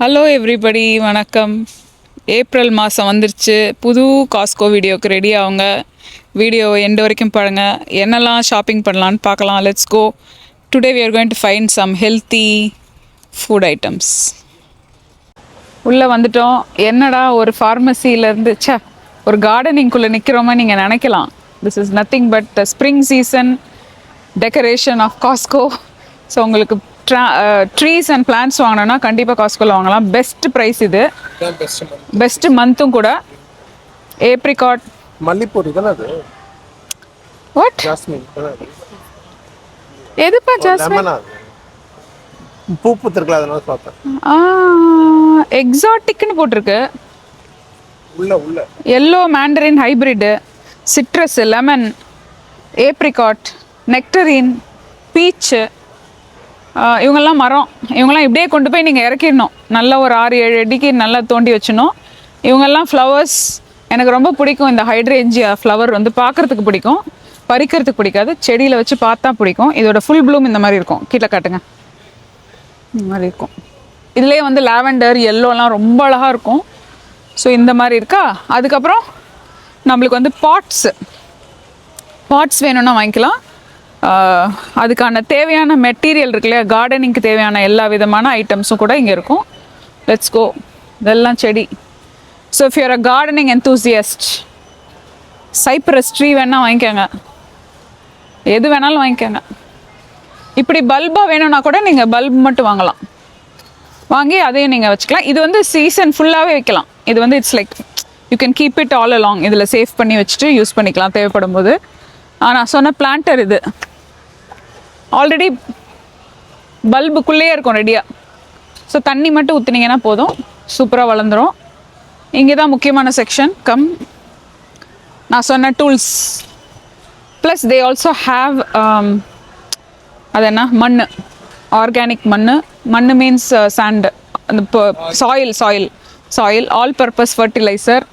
Hello everybody, வணக்கம். April மாதம் வந்துருச்சு. புது காஸ்கோ வீடியோக்கு ரெடி ஆகுங்க. வீடியோ எண்டு வரைக்கும் பாருங்கள். என்னெல்லாம் ஷாப்பிங் பண்ணலான்னு பார்க்கலாம். Let's go. Today we are going to find some healthy food items. உள்ளே வந்துட்டோம். என்னடா ஒரு ஃபார்மசியிலேருந்து ஒரு கார்டனிங்குள்ளே நிற்கிறோமா நீங்கள் நினைக்கலாம். This is nothing but spring season decoration of Costco. So உங்களுக்கு ட்ரீஸ் அண்ட் பிளான்ட்ஸ் வாங்கினோன்னா கண்டிப்பாக காஸ்கோவில் வாங்கலாம். பெஸ்ட் ப்ரைஸ் இது. பெஸ்ட் மந்த்தும் கூட. ஏப்ரிகாட் மல்லிப்பூ தானே அது? வாட்? ஜாஸ்மின். எதுப்பா ஜாஸ்மின்? பூ பூத்திருக்கல, அதனால பார்த்தேன். எக்ஸாட்டிக்னு போட்டிருக்கு. உள்ள yellow mandarin hybrid, citrus, lemon, apricot, nectarine, peach. இவங்கெல்லாம் மரம். இவங்கெல்லாம் இப்படியே கொண்டு போய் நீங்கள் இறக்கிடணும். நல்லா ஒரு 6-7 அடிக்கு நல்லா தோண்டி வச்சிடணும். இவங்கெல்லாம் ஃப்ளவர்ஸ். எனக்கு ரொம்ப பிடிக்கும் இந்த ஹைட்ரேஞ்சியா ஃப்ளவர். வந்து பார்க்குறதுக்கு பிடிக்கும், பறிக்கிறதுக்கு பிடிக்காது. செடியில் வச்சு பார்த்தா பிடிக்கும். இதோட ஃபுல் ப்ளூம் இந்த மாதிரி இருக்கும். கீழே காட்டுங்க. இந்த மாதிரி இருக்கும். இதுலேயே வந்து லாவெண்டர், எல்லோலாம் ரொம்ப அழகாக இருக்கும். ஸோ இந்த மாதிரி இருக்கா. அதுக்கப்புறம் நம்மளுக்கு வந்து பாட்ஸ் வேணும்னா வாங்கிக்கலாம். அதுக்கான தேவையான மெட்டீரியல் இருக்கு இல்லையா, கார்டனிங்க்கு தேவையான எல்லா விதமான ஐட்டம்ஸும் கூட இங்கே இருக்கும். Let's go. இதெல்லாம் செடி. So if you're a gardening enthusiast, cypress tree வேணால் வாங்கிக்கோங்க. எது வேணாலும் வாங்கிக்கோங்க. இப்படி பல்பாக வேணும்னா கூட நீங்கள் பல்ப் மட்டும் வாங்கலாம். வாங்கி அதையும் நீங்கள் வச்சுக்கலாம். இது வந்து சீசன் ஃபுல்லாகவே வைக்கலாம். இது வந்து it's like you can keep it all along. இதில் சேவ் பண்ணி வச்சுட்டு யூஸ் பண்ணிக்கலாம் தேவைப்படும் போது. நான் சொன்ன பிளான்டர் இது ஆல்ரெடி பல்புக்குள்ளேயே இருக்கும் ரெடியாக. ஸோ தண்ணி மட்டும் ஊற்றுனீங்கன்னா போதும், சூப்பராக வளர்ந்துடும். இங்கே தான் முக்கியமான செக்ஷன். நான் சொன்ன tools plus they also have அது என்ன, மண், ஆர்கானிக் மண் மீன்ஸ் சாண்டு, அந்த soil, all purpose fertiliser,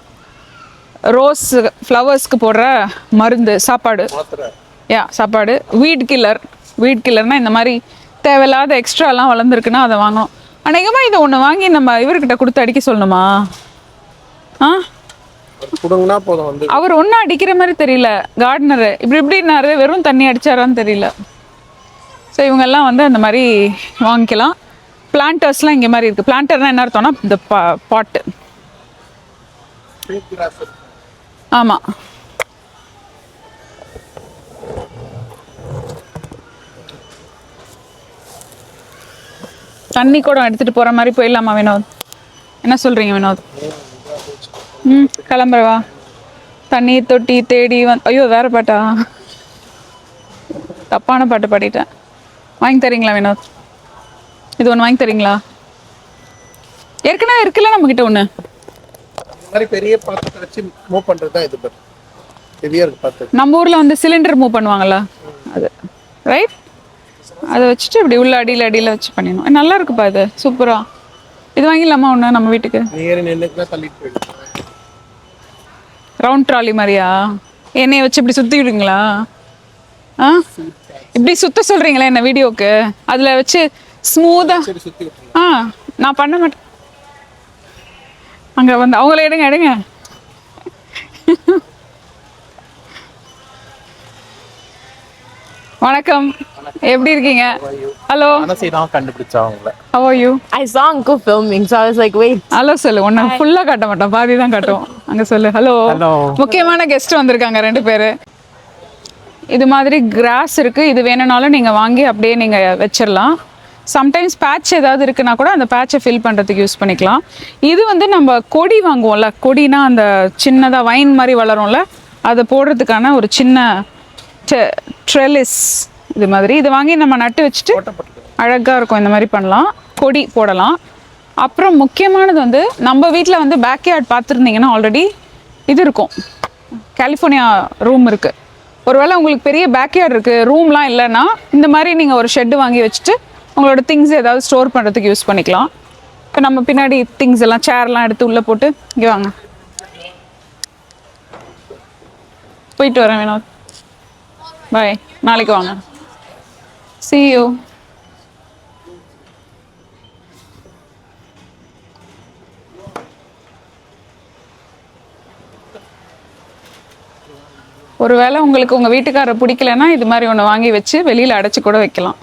rose ஃப்ளவர்ஸ்க்கு போடுற மருந்து, சாப்பாடு, வீட் கில்லர்னால் இந்த மாதிரி தேவையில்லாத எக்ஸ்ட்ராலாம் வளர்ந்துருக்குன்னா அதை வாங்கணும். அநேகமாக இதை ஒன்று வாங்கி நம்ம இவர்கிட்ட கொடுத்து அடிக்க சொல்லணுமா? அவர் ஒன்றும் அடிக்கிற மாதிரி தெரியல. கார்டனரு இப்படின்னாரு, வெறும் தண்ணி அடித்தாரான்னு தெரியல. ஸோ இவங்கெல்லாம் வந்து அந்த மாதிரி வாங்கிக்கலாம். பிளான்டர்ஸ்லாம் இங்கே மாதிரி இருக்குது. பிளான்டர்னால் என்ன அர்த்தம்னா இந்த பாட்டு. ஆமாம், தண்ணி கூட எடுத்துகிட்டு போகிற மாதிரி போயிடலாமா வினோத்? என்ன சொல்கிறீங்க வினோத்? கிளம்புறவா? தண்ணீர் தொட்டி தேடி ஐயோ வேறு பாட்டா, தப்பான பாட்டு பாடிட்டேன். வாங்கி தரீங்களா வினோத்? இது ஒன்று வாங்கி தரீங்களா? ஏற்கனவே இருக்குல்ல நம்மக்கிட்ட ஒன்று. பெரிய பாத்திரத்தை வச்சு மூவ் பண்ணுறது தான் இது. நம்ம ஊரில் வந்து சிலிண்டர் மூவ் பண்ணுவாங்கள்ல, அது ரைட். அதை வச்சுட்டு இப்படி உள்ள அடியில் வச்சு பண்ணிடணும். நல்லா இருக்குப்பா இது, சூப்பராக. இது வாங்கிடலாமா ஒன்று நம்ம வீட்டுக்கு? ரவுண்ட் ட்ராலி மாதிரியா? என்னைய வச்சு இப்படி சுற்றி விடுங்களா? இப்படி சுத்த சொல்கிறீங்களா என்ன வீடியோக்கு? அதில் வச்சு ஸ்மூத்தாக. நான் பண்ண மாட்டேன். அங்கே வந்து அவங்கள எடுங்க. வணக்கம், எப்படி இருக்கீங்க? ஹலோ, கண்டுபிடிச்சா உங்களை. How are you? I saw Uncle filming, so I was like, wait. Hello சொல்லு. ஒன்று ஃபுல்லாக காட்ட மாட்டோம், பாதி தான் காட்டுவோம். அங்கே சொல்லு. ஹலோ. முக்கியமான கெஸ்ட் வந்திருக்காங்க 2 பேர். இது மாதிரி கிராஸ் இருக்குது. இது வேணும்னாலும் நீங்கள் வாங்கி அப்படியே நீங்கள் வச்சிடலாம். சம்டைம்ஸ் பேட்ச் ஏதாவது இருக்குன்னா கூட அந்த பேட்சை ஃபில் பண்ணுறதுக்கு யூஸ் பண்ணிக்கலாம். இது வந்து நம்ம கொடி வாங்குவோம்ல, கொடினா அந்த சின்னதாக வைன் மாதிரி வளரும்ல, அதை போடுறதுக்கான ஒரு சின்ன ட்ரெலிஸ். இது மாதிரி இதை வாங்கி நம்ம நட்டு வச்சுட்டு அழகாக இருக்கும். இந்த மாதிரி பண்ணலாம், கொடி போடலாம். அப்புறம் முக்கியமானது வந்து நம்ம வீட்டில் வந்து பேக்யார்ட் பார்த்துருந்தீங்கன்னா ஆல்ரெடி இது இருக்கும், கலிஃபோர்னியா ரூம் இருக்குது. ஒருவேளை உங்களுக்கு பெரிய பேக்யார்ட் இருக்குது, ரூம்லாம் இல்லைன்னா இந்த மாதிரி நீங்கள் ஒரு ஷெட்டு வாங்கி வச்சுட்டு உங்களோட திங்ஸ் ஏதாவது ஸ்டோர் பண்ணுறதுக்கு யூஸ் பண்ணிக்கலாம். இப்போ நம்ம பின்னாடி திங்ஸ் எல்லாம், சேர்லாம் எடுத்து உள்ளே போட்டு இங்கே வாங்க. போயிட்டு வரேன் வினோத். பாய், நாளைக்கு வாங்க. See you. ஒருவேளை உங்களுக்கு உங்கள் வீட்டுக்காரரை பிடிக்கலன்னா இது மாதிரி ஒன்று வாங்கி வச்சு வெளியில் அடைச்சி கூட வைக்கலாம்.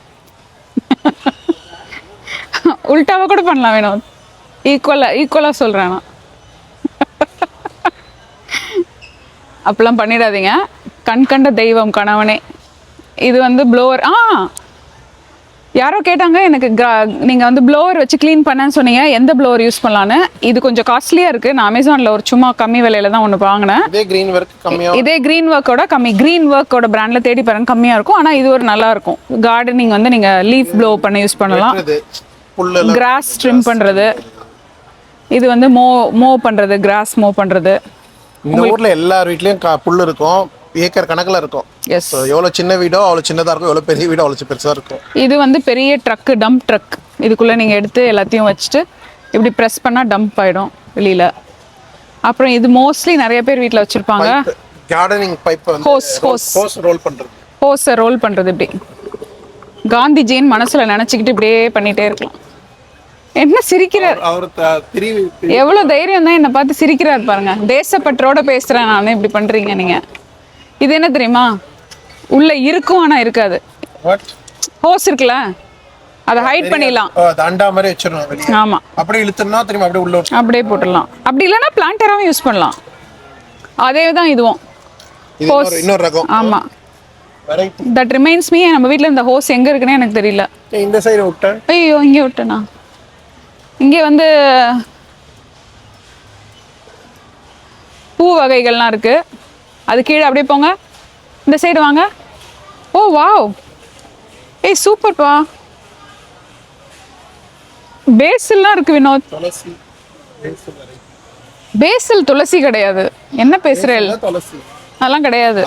உல்டாவாக கூட பண்ணலாம் வேணும். ஈக்குவலாக சொல்கிறேன் நான். அப்படிலாம் பண்ணிடாதீங்க. கண் கண்ட தெய்வம் கணவனே. இது வந்து ப்ளோவர். யாரோ கேட்டாங்க எனக்கு நீங்கள் வந்து ப்ளோவர் வச்சு க்ளீன் பண்ணேன்னு சொன்னீங்க, எந்த ப்ளோவர் யூஸ் பண்ணலான்னு. இது கொஞ்சம் காஸ்ட்லியாக இருக்குது. நான் அமேசானில் ஒரு சும்மா கம்மி விலையில தான் ஒன்று வாங்கினேன். இதே க்ரீன் ஒர்க்கோட கம்மி, க்ரீன் ஒர்க்கோட பிராண்டில் தேடி பாருங்க, கம்மியாக இருக்கும். ஆனால் இது ஒரு நல்லா இருக்கும். கார்டனிங் வந்து நீங்கள் லீஃப் ப்ளோ பண்ண யூஸ் பண்ணலாம். கிராஸ் ட்ரிம் பண்ணுறது, இது வந்து மோ பண்ணுறது, கிராஸ் மோ பண்ணுறது. இந்த ஊர்ல எல்லார் வீட்லயும் புல் இருக்கும், ஏக்கர் கணக்குல இருக்கும். எஸ், எவ்வளவு சின்ன வீடோ அவ்வளவு சின்னதா இருக்கும், எவ்வளவு பெரிய வீடோ அவ்வளவு பெருசா இருக்கும். இது வந்து பெரிய ட்ரக்கு, டம்ப் ட்ரக். இதுக்குள்ள நீங்க எடுத்து எல்லாத்தையும் வச்சுட்டு இப்படி ப்ரெஸ் பண்ணா டம்ப் ஆயிடும் வெளியில. அப்புறம் இது மோஸ்ட்லி நிறைய பேர் வீட்ல வச்சிருப்பாங்க. கார்டனிங் பைப் வந்து ஹோஸ் ரோல் பண்றது. ஹோஸை ரோல் பண்றது. இப்படி காந்திஜியின் மனசுல நினைச்சுக்கிட்டு இப்படியே பண்ணிட்டே இருக்கலாம். என்ன சிரிக்கிறார் அவர்? எவ்வளவு தைரியம் தான் என்ன பார்த்து சிரிக்கிறார் பாருங்க. தேசப்பற்றோட பேசுறேன் நான், இப்படி பண்றீங்க நீங்க. இது என்ன தெரியுமா? உள்ள இருக்கும் ஆனா இருக்காது. ஹோஸ் இருக்குல்ல, அதை ஹைட் பண்ணிடலாம். அண்டா மாதிரி வச்சிரணும் வெளிய. ஆமா, அப்படியே இழுத்தனா தெரியுமா, அப்படியே உள்ள அப்படியே போட்டுடலாம். அப்படி இல்லைன்னா பிளான்டராவும் யூஸ் பண்ணலாம். அதே தான் இதுவும். ஹோஸ் இன்னொரு ரகம். ஆமா, வெரைட்டி. தட் ரிமைன்ஸ் மீ, நம்ம வீட்ல இந்த ஹோஸ் எங்க இருக்குன்னு எனக்கு தெரியல. இந்த சைடு விட்டேன். ஐயோ, இங்கே விட்டேனா? இங்கே வந்து பூ வகைகள்லாம் இருக்கு. அது கீழே அப்படியே போங்க, இந்த சைடு வாங்க. ஓ வாவ், ஏய் சூப்பர்ப்பா. பேசில்லாம் இருக்கு வினோத். துளசி. பேசில் துளசி கிடையாது. என்ன பேசுறேன்? துளசி அதெல்லாம் கிடையாது.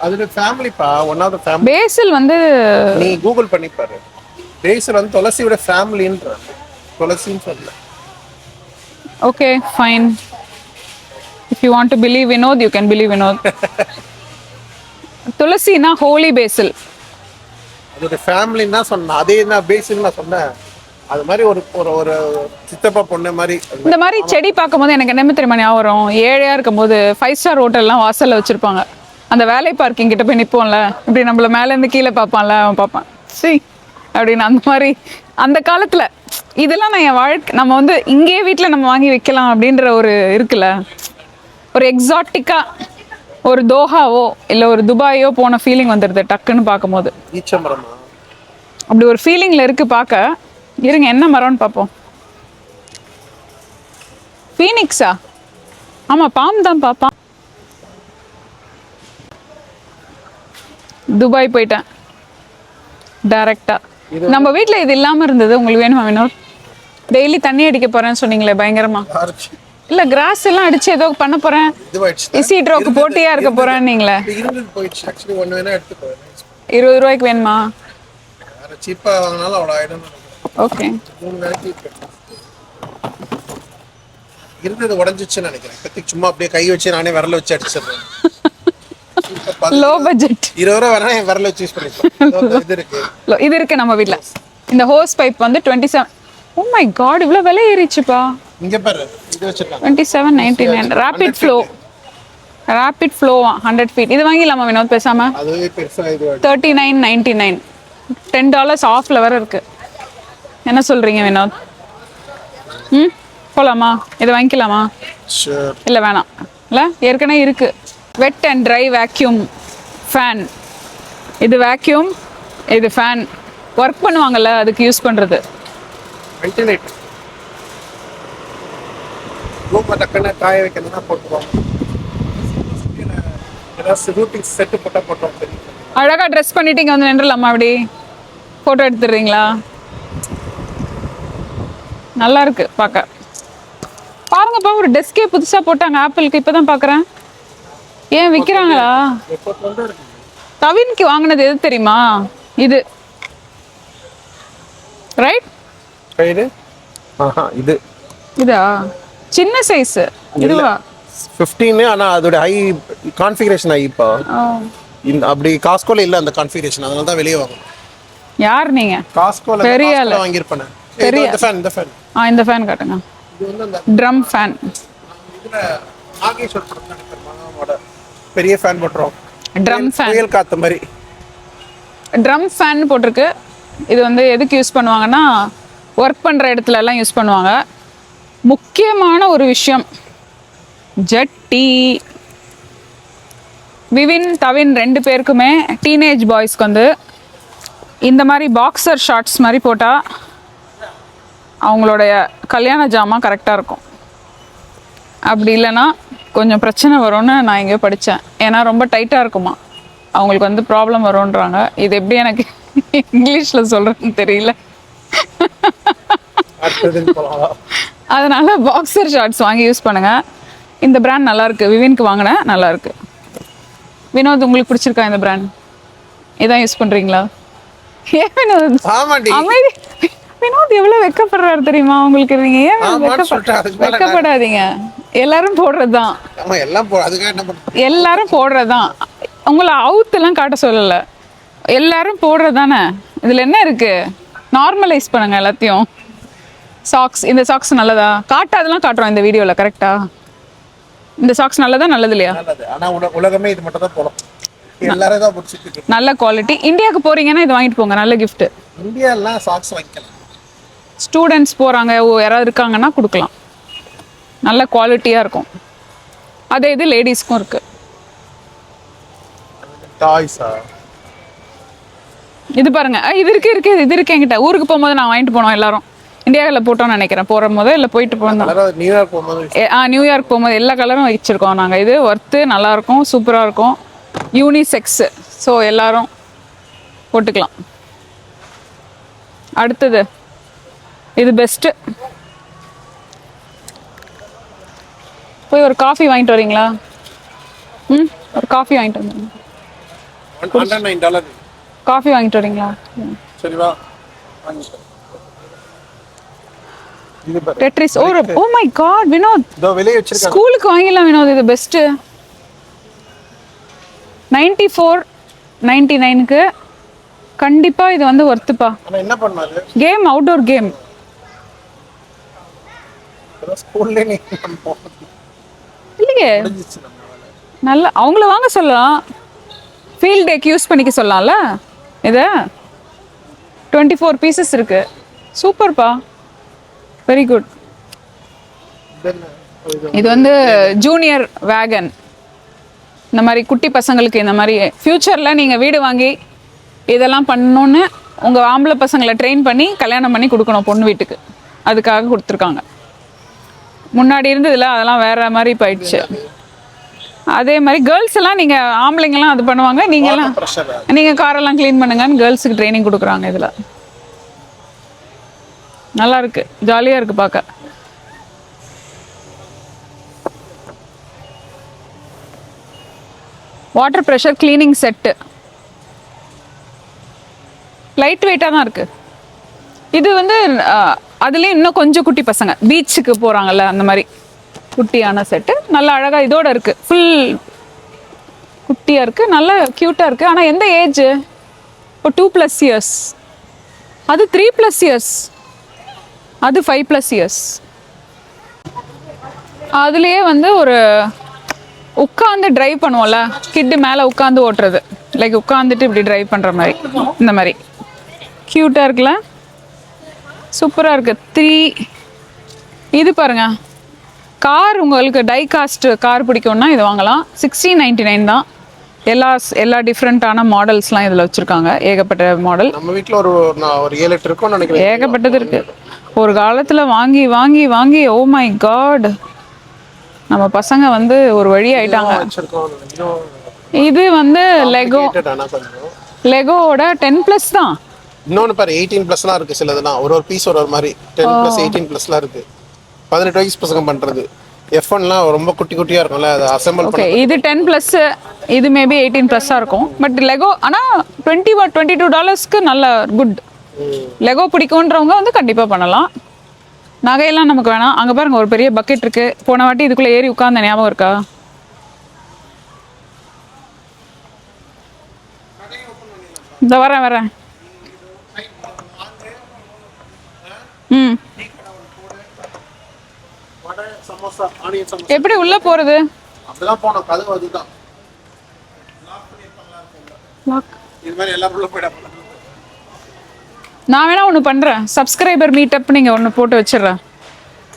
அதோட ஃபேமிலிப்பா, ஒன் ஆஃப் தி ஃபேமிலி. பேசில் வந்து நீ கூகுள் பண்ணி பாரு. பேசில் வந்து துளசியோட ஃபேமிலின்ற. துளசின்னு சொல்லல. Okay fine. If you want to believe Vinod, you can believe Vinod. துளசினா ஹோலி பேசில். அதோட ஃபேமிலின்னா சொன்னேன். அதே நான் பேசில் நான் சொன்னேன். அது மாதிரி ஒரு ஒரு சித்தப்பா பொண்ணு மாதிரி. இந்த மாதிரி செடி பார்க்கும்போது எனக்கு என்ன தெரியுமா ஞாபகம் வரும்? ஏழையா இருக்கும்போது 5 ஸ்டார் ஹோட்டல்லாம் வாசல்ல வச்சிருப்பாங்க. அந்த வேலை பார்க்கிங் கிட்ட போய் நிற்போம்ல, இப்படி நம்மள மேல இருந்து கீழே பார்ப்பான்ல, அவன் பார்ப்பான் சி அப்படின்னு. அந்த மாதிரி அந்த காலத்துல இதெல்லாம் நான் என் வாழ்க்கை, நம்ம வந்து இங்கேயே வீட்டில் நம்ம வாங்கி வைக்கலாம் அப்படின்ற ஒரு இருக்குல்ல, ஒரு எக்ஸாட்டிக்கா ஒரு தோஹாவோ இல்லை ஒரு துபாயோ போன ஃபீலிங் வந்துடுது டக்குன்னு பார்க்கும்போது. ஈச்சமரமா? அப்படி ஒரு ஃபீலிங்கில் இருக்கு பார்க்க. இருங்க, என்ன மரம்னு பார்ப்போம். ஃபீனிக்ஸா? ஆமாம், பாம் தான் பார்ப்பான். துபாய் போயிட்டேன் டைரக்டா. நம்ம வீட்டில் இது இல்லாமல் இருந்தது. உங்களுக்கு வேணுமா வினோத்? டெய்லி தண்ணி அடிக்க போறேன்னு சொன்னீங்களே பயங்கரமா. இல்ல கிராஸ் எல்லாம் அடிச்சு ஏதோ பண்ண போறேன், இசிட்ரோக்கு போட்டியா இருக்க போறேன் நீங்களே. 20 ரூபாய்க்கு வேணுமா? சீப்பா வாங்கினாலும் அவ்வளோ ஆயிடும். ஓகே, இருந்தது உடஞ்சிச்சுன்னு நினைக்கிறேன். இப்போதைக்கு சும்மா அப்படியே கை வச்சு நானே விரல வச்சு அடிச்சிடுறேன். Low budget. 20 ரூபா வேணா என் விரல வச்சு யூஸ் பண்ணிக்கலாம். இது இருக்கு நம்ம வீட்ல. இந்த ஹோஸ் பைப் வந்து 27. ஓ மை காட், இவ்வளவு விலை ஏறிச்சுப்பா. இங்க பாரு, இது வச்சிருக்காங்க 27.99. Rapid flow. Rapid flow 100 feet. இது வாங்கிடலாமா வினோத் பேசாம? அதுவே பெருசா இது 39.99. $10 ஆஃப்ல வர இருக்கு. என்ன சொல்றீங்க வினோத்? போலாமா? இதை வாங்கிக்கலாமா? இல்ல வேணாம். இல்ல ஏற்கனவே இருக்கு. வெட் அண்ட் ட்ரை வேக்யூம் ஃபேன். இது வேக்யூம், இது ஃபேன். ஒர்க் பண்ணுவாங்கல்ல, அதுக்கு யூஸ் பண்றது. வென்டிலேட்டர். ரூம் டக்குன்னு காய வைக்கணும்னா போட்டுருவோம். ஏதாவது ரூட்டிங் செட்டு போட்டோம். அழகா ட்ரெஸ் பண்ணிட்டு இங்க வந்து நின்றுலாமா? அப்படி போட்டோ எடுத்துடுறீங்களா? நல்லா இருக்கு பார்க்க. பாருங்கப்பா, ஒரு டெஸ்கே புதுசா போட்டாங்க ஆப்பிளுக்கு. இப்பதான் பாக்குறேன். ஏன் விக்கிறாங்களா? கவின்க்கு வாங்கினது எது தெரியுமா? இது ரைட். இது இதா சின்ன சைஸ். இதுவா 15? ஆனா அதோட ஹை கான்ஃபிகரேஷன் ஹைப்பா. அப்படி காஸ்கோல இல்ல அந்த கான்ஃபிகரேஷன், அதனால தான் வெளியே வாங்கணும். யார் நீங்க? காஸ்கோல பெரிய வாங்கியிருப்பேன். பெரிய இந்த ஃபேன். இந்த ஃபேன் காட்டுங்க. இது வந்து அந்த ட்ரம் ஃபேன். இதுல நாகேஸ்வர் படத்துல பெரிய ஃபேன் போட்டுறோம். Drum fan. புயல் காத்து மாதிரி. ட்ரம் ஃபேன் போட்டிருக்கு. இது வந்து எதுக்கு யூஸ் பண்ணுவாங்கன்னா ஒர்க் பண்ணுற இடத்துல எல்லாம் யூஸ் பண்ணுவாங்க. முக்கியமான ஒரு விஷயம், ஜட்டி. விவின் தவின் 2 பேருக்குமே டீனேஜ் பாய்ஸ்க்கு வந்து இந்த மாதிரி பாக்ஸர் ஷார்ட்ஸ் மாதிரி போட்டால் அவங்களுடைய கல்யாண ஜாமான் கரெக்டாக இருக்கும். அப்படி இல்லைன்னா கொஞ்சம் பிரச்சனை வரும்னு நான் எங்கேயோ படித்தேன். ஏன்னா ரொம்ப டைட்டாக இருக்குமா, அவங்களுக்கு வந்து ப்ராப்ளம் வரும்ன்றாங்க. இது எப்படி எனக்கு இங்கிலீஷில் சொல்கிறதுன்னு தெரியல. அதனால பாக்ஸர் ஷார்ட்ஸ் வாங்கி யூஸ் பண்ணுங்கள். இந்த பிராண்ட் நல்லாயிருக்கு, விவின்க்கு வாங்கினேன், நல்லாயிருக்கு. வினோத், உங்களுக்கு பிடிச்சிருக்கா இந்த பிராண்ட்? இதான் யூஸ் பண்ணுறீங்களா? ஏன் வினோத் அமைதி? வினோத் எவ்வளோ வெக்கப்படுறாரு தெரியுமா உங்களுக்கு? நீங்க ஏன் வெக்கப்படாதீங்க, எல்லாரும் போடுறதுதான். எல்லாரும் போடுறதுதான். உங்களை அவுத்தெல்லாம் காட்ட சொல்லல, எல்லாரும் போடுறது தானே. இதுல என்ன இருக்கு? நார்மலைஸ் பண்ணுங்க எல்லாத்தையும். சாக்ஸ், இந்த சாக்ஸ் நல்லதா? காட்டாதெல்லாம் காட்டுறோம் இந்த வீடியோல, கரெக்டா? இந்த சாக்ஸ் நல்லதா நல்லது இல்லையா? ஆனா உலகமே இது மட்டும் தான் போடும். எல்லாரும் தான் பிடிச்சிட்டு. நல்ல குவாலிட்டி. இந்தியாவுக்கு போறீங்கன்னா இது வாங்கிட்டு போங்க, நல்ல gift. இந்தியால சாக்ஸ் வாங்கிக்கலாம். ஸ்டூடெண்ட்ஸ் போறாங்க, யாராவது இருக்காங்கன்னா கொடுக்கலாம். நல்ல குவாலிட்டியா இருக்கும். அதே இது லேடிஸ்க்கும் இருக்கு. டாய்ஸா? இது பாருங்க, இது இருக்கு என்கிட்ட. ஊருக்கு போகும்போது நான் வாங்கிட்டு போனோம் எல்லாரும். இந்தியாவில் போட்டோம்னு நினைக்கிறேன், போகும்போது இல்லை போயிட்டு போனோம். நியூயார்க் போகும்போது நியூயார்க் போகும்போது எல்லா கலரும் வச்சிருக்கோம் நாங்கள். இது ஒர்த்து, நல்லா இருக்கும், சூப்பராக இருக்கும். யூனிசெக்ஸ், ஸோ எல்லாரும் போட்டுக்கலாம். அடுத்தது இது பெஸ்ட்டு. போய் ஒரு காஃபி வாங்கிட்டு வரீங்களா? ஒரு காஃபி வாங்கிட்டு வந்துடுங்க. $109. காஃபி வாங்கிட்டு வரீங்களா? சரி வா. Tetris. Oh my god Vinod, இதோ வெளிய வச்சிருக்காங்க. ஸ்கூலுக்கு வாங்கிடலாம் வினோத், இது பெஸ்ட். 94.99க்கு கண்டிப்பா இது வந்து ஒர்த்துப்பா. ஆனா என்ன பண்ணாரு? Game, outdoor game. ஸ்கூல்ல நீ இல்லையே, நல்ல அவங்கள வாங்க சொல்லலாம். ஃபீல்ட் டேக்கு யூஸ் பண்ணிக்க சொல்லலாம்ல. இது 24 பீசஸ் இருக்கு. சூப்பர்ப்பா, வெரி குட். இது வந்து ஜூனியர் வேகன். இந்த மாதிரி குட்டி பசங்களுக்கு, இந்த மாதிரி ஃப்யூச்சரில் நீங்கள் வீடு வாங்கி இதெல்லாம் பண்ணணுன்னு உங்கள் ஆம்பளை பசங்களை ட்ரெயின் பண்ணி கல்யாணம் பண்ணி கொடுக்கணும் பொண்ணு வீட்டுக்கு, அதுக்காக கொடுத்துருக்காங்க. முன்னாடி இருந்ததில்ல, அதெல்லாம் வேற மாதிரி போயிடுச்சு. அதே மாதிரி கேர்ள்ஸ் எல்லாம், நீங்கள் ஆம்பளைங்கெல்லாம் அது பண்ணுவாங்க, நீங்கள் காரெல்லாம் க்ளீன் பண்ணுங்கன்னு கேர்ள்ஸுக்கு ட்ரைனிங் கொடுக்குறாங்க. இதில் நல்லா இருக்கு, ஜாலியாக இருக்கு பார்க்க. Water pressure cleaning set, light வெயிட்டாக தான் இருக்கு. இது வந்து அதுலேயும் இன்னும் கொஞ்சம் குட்டி பசங்க பீச்சுக்கு போகிறாங்கல்ல, அந்த மாதிரி குட்டியான செட்டு. நல்லா அழகாக இதோட இருக்குது, ஃபுல் குட்டியாக இருக்குது, நல்லா க்யூட்டாக இருக்குது. ஆனால் எந்த ஏஜ்? இப்போ 2+ இயர்ஸ், அது 3+ இயர்ஸ், அது 5+ இயர்ஸ். அதுலேயே வந்து ஒரு உட்காந்து டிரைவ் பண்ணுவோம்ல, கிட்டு மேலே உட்காந்து ஓட்டுறது, லைக் உட்காந்துட்டு இப்படி டிரைவ் பண்ணுற மாதிரி, இந்த மாதிரி க்யூட்டாக இருக்குல்ல, சூப்பராக இருக்குது. 3 இது பாருங்க, கார் உங்களுக்கு டை காஸ்ட் கார் பிடிக்கும்னா இது வாங்கலாம். 1699 தான். எல்லா டிஃப்ரெண்ட்டான மாடல்ஸ்லாம் இதில் வச்சுருக்காங்க, ஏகப்பட்ட மாடல். நம்ம வீட்டில் ஒரு 7-8 இருக்கும்னு நினைக்கிறேன். ஏகப்பட்டது இருக்குது. ஒரு காலத்தில் வாங்கி வாங்கி வாங்கி ஓ மை காட், நம்ம பசங்க வந்து ஒரு வழி ஆயிட்டாங்க. இது வந்து லெகோவோட 10+ தான். இன்னொன்று பாரு, 18+லாம் இருக்குது சிலதுலாம். ஒரு பீஸ் ஒரு மாதிரி 10+, 18+லாம் இருக்குது. 18 வயசு பசங்க பண்ணுறது. F1லாம் ரொம்ப குட்டி குட்டியாக இருக்கும்ல, அதை அசெம்பிள் ஓகே. இது 10+, இது மேபி 18+ஆக இருக்கும். பட் லெகோ ஆனால் $22க்கு நல்ல குட். லெகோ பிடிக்குன்றவங்க வந்து கண்டிப்பாக பண்ணலாம். நகையெல்லாம் நமக்கு வேணாம். அங்கே பாருங்க, ஒரு பெரிய பக்கெட் இருக்கு. போன வாட்டி இதுக்குள்ளே ஏறி உட்கார்ந்த ஞாபகம் இருக்கா? இந்த வரேன். எப்படி உள்ள போறது? அப்படிதான் போனோம், கதவு அதுதான். இது மாதிரி எல்லா பொருளும் போயிடா. நான் வேணா ஒன்று பண்ணுறேன், சப்ஸ்கிரைபர் மீட்டப் நீங்கள் ஒன்று போட்டு வச்சிடுறேன்.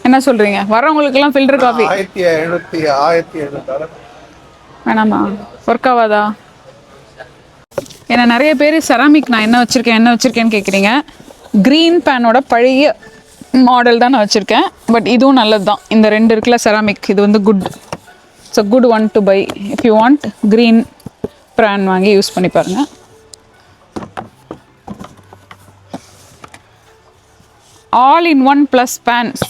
என்ன சொல்கிறீங்க? வரவங்களுக்கெல்லாம் ஃபில்டர் காஃபி 1700 வேணாமா? ஒர்க் ஆகாதா? ஏன்னா நிறைய பேர் செராமிக் நான் என்ன வச்சுருக்கேன்னு கேட்குறீங்க. க்ரீன் பேனோட பழைய மாடல் தான் நான் வச்சுருக்கேன். பட் இதுவும் நல்லது தான். இந்த 2 இருக்குல்ல செராமிக், இது வந்து good. It's a good one to buy if you want. Green pan வாங்கி யூஸ் பண்ணி பாருங்கள். All in one plus pans.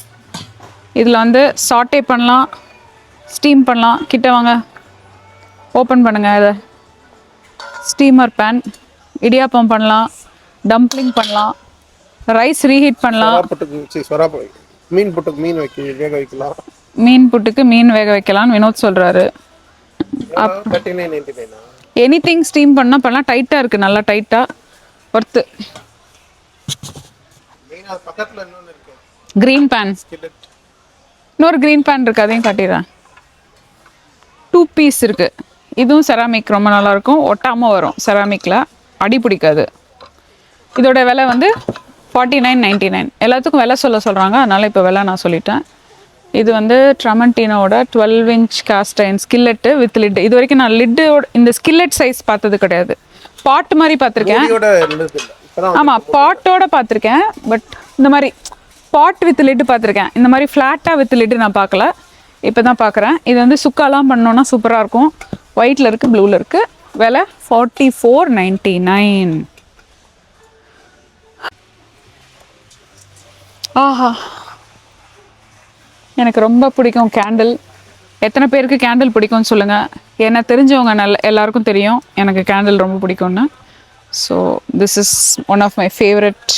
இதில் வந்து சாட்டே பண்ணலாம், ஸ்டீம் பண்ணலாம். கிட்ட வாங்க, ஓப்பன் பண்ணுங்கள். இதை ஸ்டீமர் பேன். இடியாப்பம் பண்ணலாம், டம்ப்ளிங் பண்ணலாம், ரைஸ் ரீஹீட் பண்ணலாம், மீன் புட்டுக்கு மீன் வேக வைக்கலாம். மீன் புட்டுக்கு மீன் வேக வைக்கலாம்னு வினோத் சொல்கிறாரு. எனிதிங் ஸ்டீம் பண்ணலாம். டைட்டாக இருக்குது, நல்லா டைட்டாக ஒர்த்து. க்ரீன் பேன், இன்னொரு க்ரீன் பேன் இருக்குது, அதையும் காட்டிடுறேன். 2 பீஸ் இருக்குது. இதுவும் செராமிக், ரொம்ப நல்லாயிருக்கும், ஒட்டாமல் வரும். செராமிக்கில் அடி பிடிக்காது. இதோட விலை வந்து 49.99. எல்லாத்துக்கும் விலை சொல்கிறாங்க, அதனால் இப்போ விலை நான் சொல்லிட்டேன். இது வந்து ட்ரமண்டினோட 12 inch cast iron skillet with lid. இது வரைக்கும் நான் லிட்டோட இந்த ஸ்கில்லெட் சைஸ் பார்த்தது கிடையாது. பாட் மாதிரி பார்த்துருக்கேன். ஆமாம், பாட்டோட பார்த்துருக்கேன். பட் இந்த மாதிரி பாட் வித் லிட்டு பார்த்துருக்கேன். இந்த மாதிரி ஃப்ளாட்டாக வித் லிட்டு நான் பார்க்கல, இப்போ தான் பார்க்குறேன். இது வந்து சுக்காலாம் பண்ணோன்னா சூப்பராக இருக்கும். ஒயிட்டில் இருக்குது, ப்ளூவில் இருக்குது. விலை 44.99. ஆஹா, எனக்கு ரொம்ப பிடிக்கும் கேண்டில். எத்தனை பேருக்கு கேண்டில் பிடிக்கும்னு சொல்லுங்கள். என்ன தெரிஞ்சவங்க எல்லாருக்கும் தெரியும் எனக்கு கேண்டில் ரொம்ப பிடிக்கும்னு. So this is one of my favourite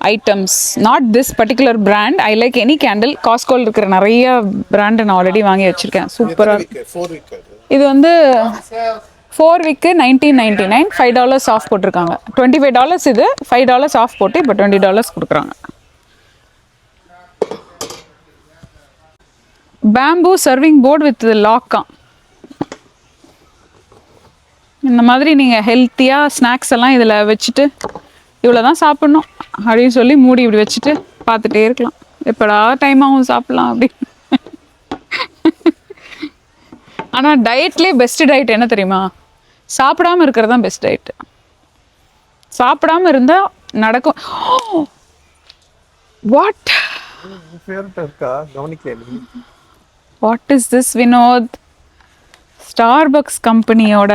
items. Not this particular brand, I like any candle. காஸ்கோவில் இருக்கிற நிறைய பிராண்டு நான் ஆல்ரெடி வாங்கி வச்சுருக்கேன். சூப்பராக. இது வந்து 4 week 19.99. $5 ஆஃப் போட்டிருக்காங்க. $25 இது, $5 ஆஃப் போட்டு இப்போ $20 கொடுக்குறாங்க. பேம்பூ சர்விங் போர்டு வித் லாக்கா. இந்த மாதிரி நீங்கள் ஹெல்த்தியாக ஸ்நாக்ஸ் எல்லாம் இதில் வச்சுட்டு இவ்வளோ தான் சாப்பிட்ணும் அப்படின்னு சொல்லி மூடி இப்படி வச்சுட்டு பார்த்துட்டே இருக்கலாம். எப்படா டைம் ஆகும் சாப்பிட்லாம் அப்படின்னு. ஆனால் டயட்லேயே பெஸ்ட் டயட் என்ன தெரியுமா? சாப்பிடாமல் இருக்கிறது தான் பெஸ்ட் டயட்டு. சாப்பிடாமல் இருந்தால் நடக்கும். What what is this Vinod? Starbucks கம்பெனியோட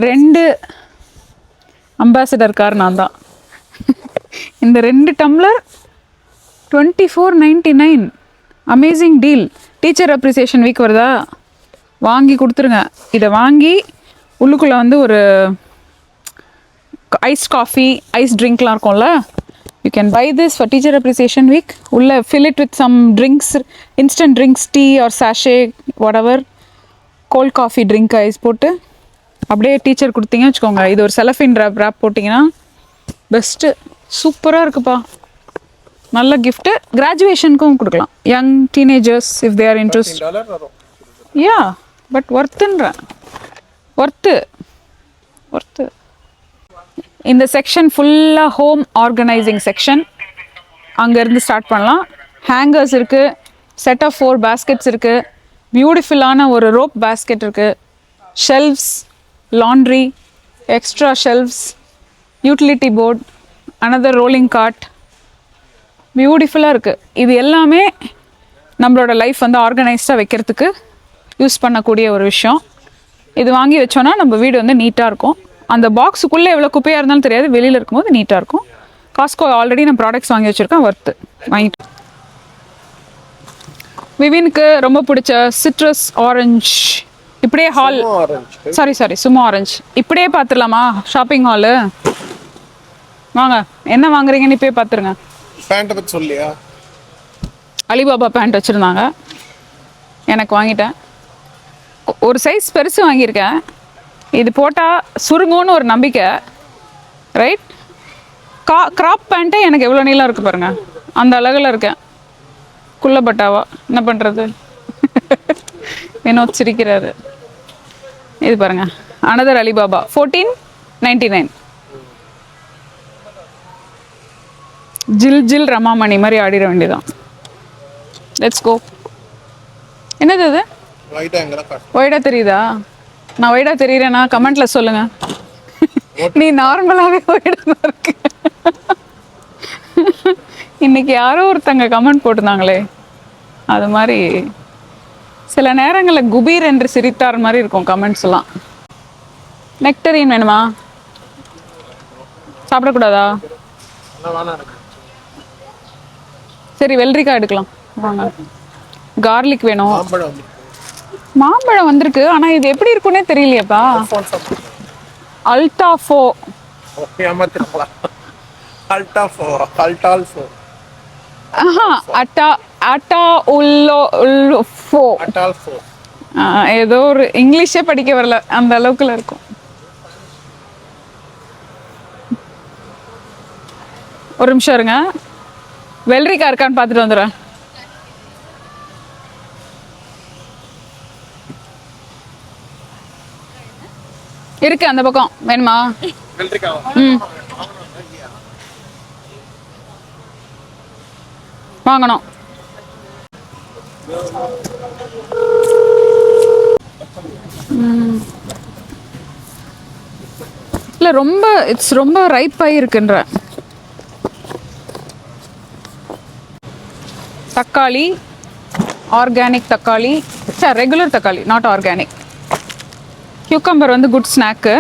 2 அம்பாசிடர் கார் நான் தான். இந்த 2 tumbler 24.99. Amazing deal. Teacher appreciation week வருதா? வாங்கி கொடுத்துருங்க. இதை வாங்கி உள்ளுக்குள்ளே வந்து ஒரு ஐஸ் காஃபி, ஐஸ் ட்ரிங்க்லாம் இருக்கும்ல, you can buy this for teacher appreciation week. உள்ள fill it with some drinks, instant drinks, tea or sachet, whatever, cold coffee drink ice போட்டு அப்படியே டீச்சர் கொடுத்தீங்கன்னு வச்சுக்கோங்க. இது ஒரு செலஃபின் ரேப் போட்டிங்கன்னா பெஸ்ட்டு. சூப்பராக இருக்குப்பா, நல்ல கிஃப்ட்டு. கிராஜுவேஷனுக்கும் கொடுக்கலாம். Young teenagers if they are interest. Yeah, but ஒர்த்துன்றேன், ஒர்த்து. இந்த செக்ஷன் ஃபுல்லாக ஹோம் ஆர்கனைசிங் செக்ஷன். அங்கேருந்து ஸ்டார்ட் பண்ணலாம். ஹேங்கர்ஸ் இருக்குது, செட் ஆஃப் 4 baskets இருக்குது, பியூட்டிஃபுல்லான ஒரு ரோப் பேஸ்கெட் இருக்குது, shelves, laundry, extra shelves, utility board, another rolling cart, பியூட்டிஃபுல்லாக இருக்குது. இது எல்லாமே நம்மளோட லைஃப் வந்து ஆர்கனைஸ்டாக வைக்கிறதுக்கு யூஸ் பண்ணக்கூடிய ஒரு விஷயம். இது வாங்கி வச்சோன்னா நம்ம வீடு வந்து நீட்டாக இருக்கும். அந்த பாக்ஸுக்குள்ளே எவ்வளோ குப்பையாக இருந்தாலும் தெரியாது, வெளியில் இருக்கும்போது நீட்டாக இருக்கும். காஸ்கோ ஆல்ரெடி நான் ப்ராடக்ட்ஸ் வாங்கி வச்சுருக்கேன், ஒர்த்து. வாங்கிட்டு விவினுக்கு ரொம்ப பிடிச்ச சிட்ரஸ் ஆரஞ்ச். இப்படியே ஹால், சாரி சும்மா ஆரஞ்ச். இப்படியே பார்த்துடலாமா ஷாப்பிங் ஹாலு? வாங்க, என்ன வாங்குறீங்கன்னு இப்போயே பார்த்துருங்க. பேண்ட் பற்றி சொல்லியா? அலிபாபா பேண்ட் வச்சுருந்தாங்க, எனக்கு வாங்கிட்டேன். ஒரு சைஸ் பெருசு வாங்கியிருக்கேன். இது போட்டால் சுருங்குன்னு ஒரு நம்பிக்கை, ரைட்? கிராப் பேண்ட்டே எனக்கு எவ்வளோ நீளம் இருக்குது பாருங்கள், அந்த அழகில் இருக்கேன். குள்ளப்பட்டாவா, என்ன பண்ணுறது? வினோத் சிரிக்கிறாரு. இது பாருங்கள், another Alibaba 14.99. ஜில் ஜில் ரமாமணி மாதிரி ஆடிட வேண்டியதான். Let's go. என்னது அது? ஒய்டா தெரியுதா? நான் ஒய்டா தெரியுறேன்னா கமெண்ட்ல சொல்லுங்க. நீ நார்மலாவே ஒய்டா இருக்கு. இன்னைக்கு யாரோ ஒருத்தங்க கமெண்ட் போட்டிருந்தாங்களே, அது மாதிரி சில நேரங்களில் குபீர் என்று சிரித்தார் மாதிரி இருக்கும் கமெண்ட்ஸ் எல்லாம். நெக்டரின் வேணுமா? சாப்பிடக்கூடாதா? சரி, வெள்ளரிக்காய் எடுக்கலாம் வாங்க. கார்லிக் வேணும். மாம்பழம் வந்திருக்கு, ஆனா இது எப்படி இருக்குன்னே தெரியலையேப்பா. அல்டாஃபோ. ஏதோ ஒரு இங்கிலீஷே படிக்க வரல, அந்த அளவுக்குல இருக்கும். ஒரு நிமிஷம் இருங்க, வெள்ளரிக்காய் இருக்கான்னு பார்த்துட்டு வந்துடுறேன். இருக்கு அந்த பக்கம், வேணுமா? ம், வாங்கணும். இல்லை ரொம்ப ரொம்ப ரைப் ஆகிருக்குன்ற. தக்காளி, ஆர்கானிக் தக்காளி, ரெகுலர் தக்காளி, நாட் ஆர்கானிக். கியூக்கம்பர் வந்து குட் ஸ்நாக்கு.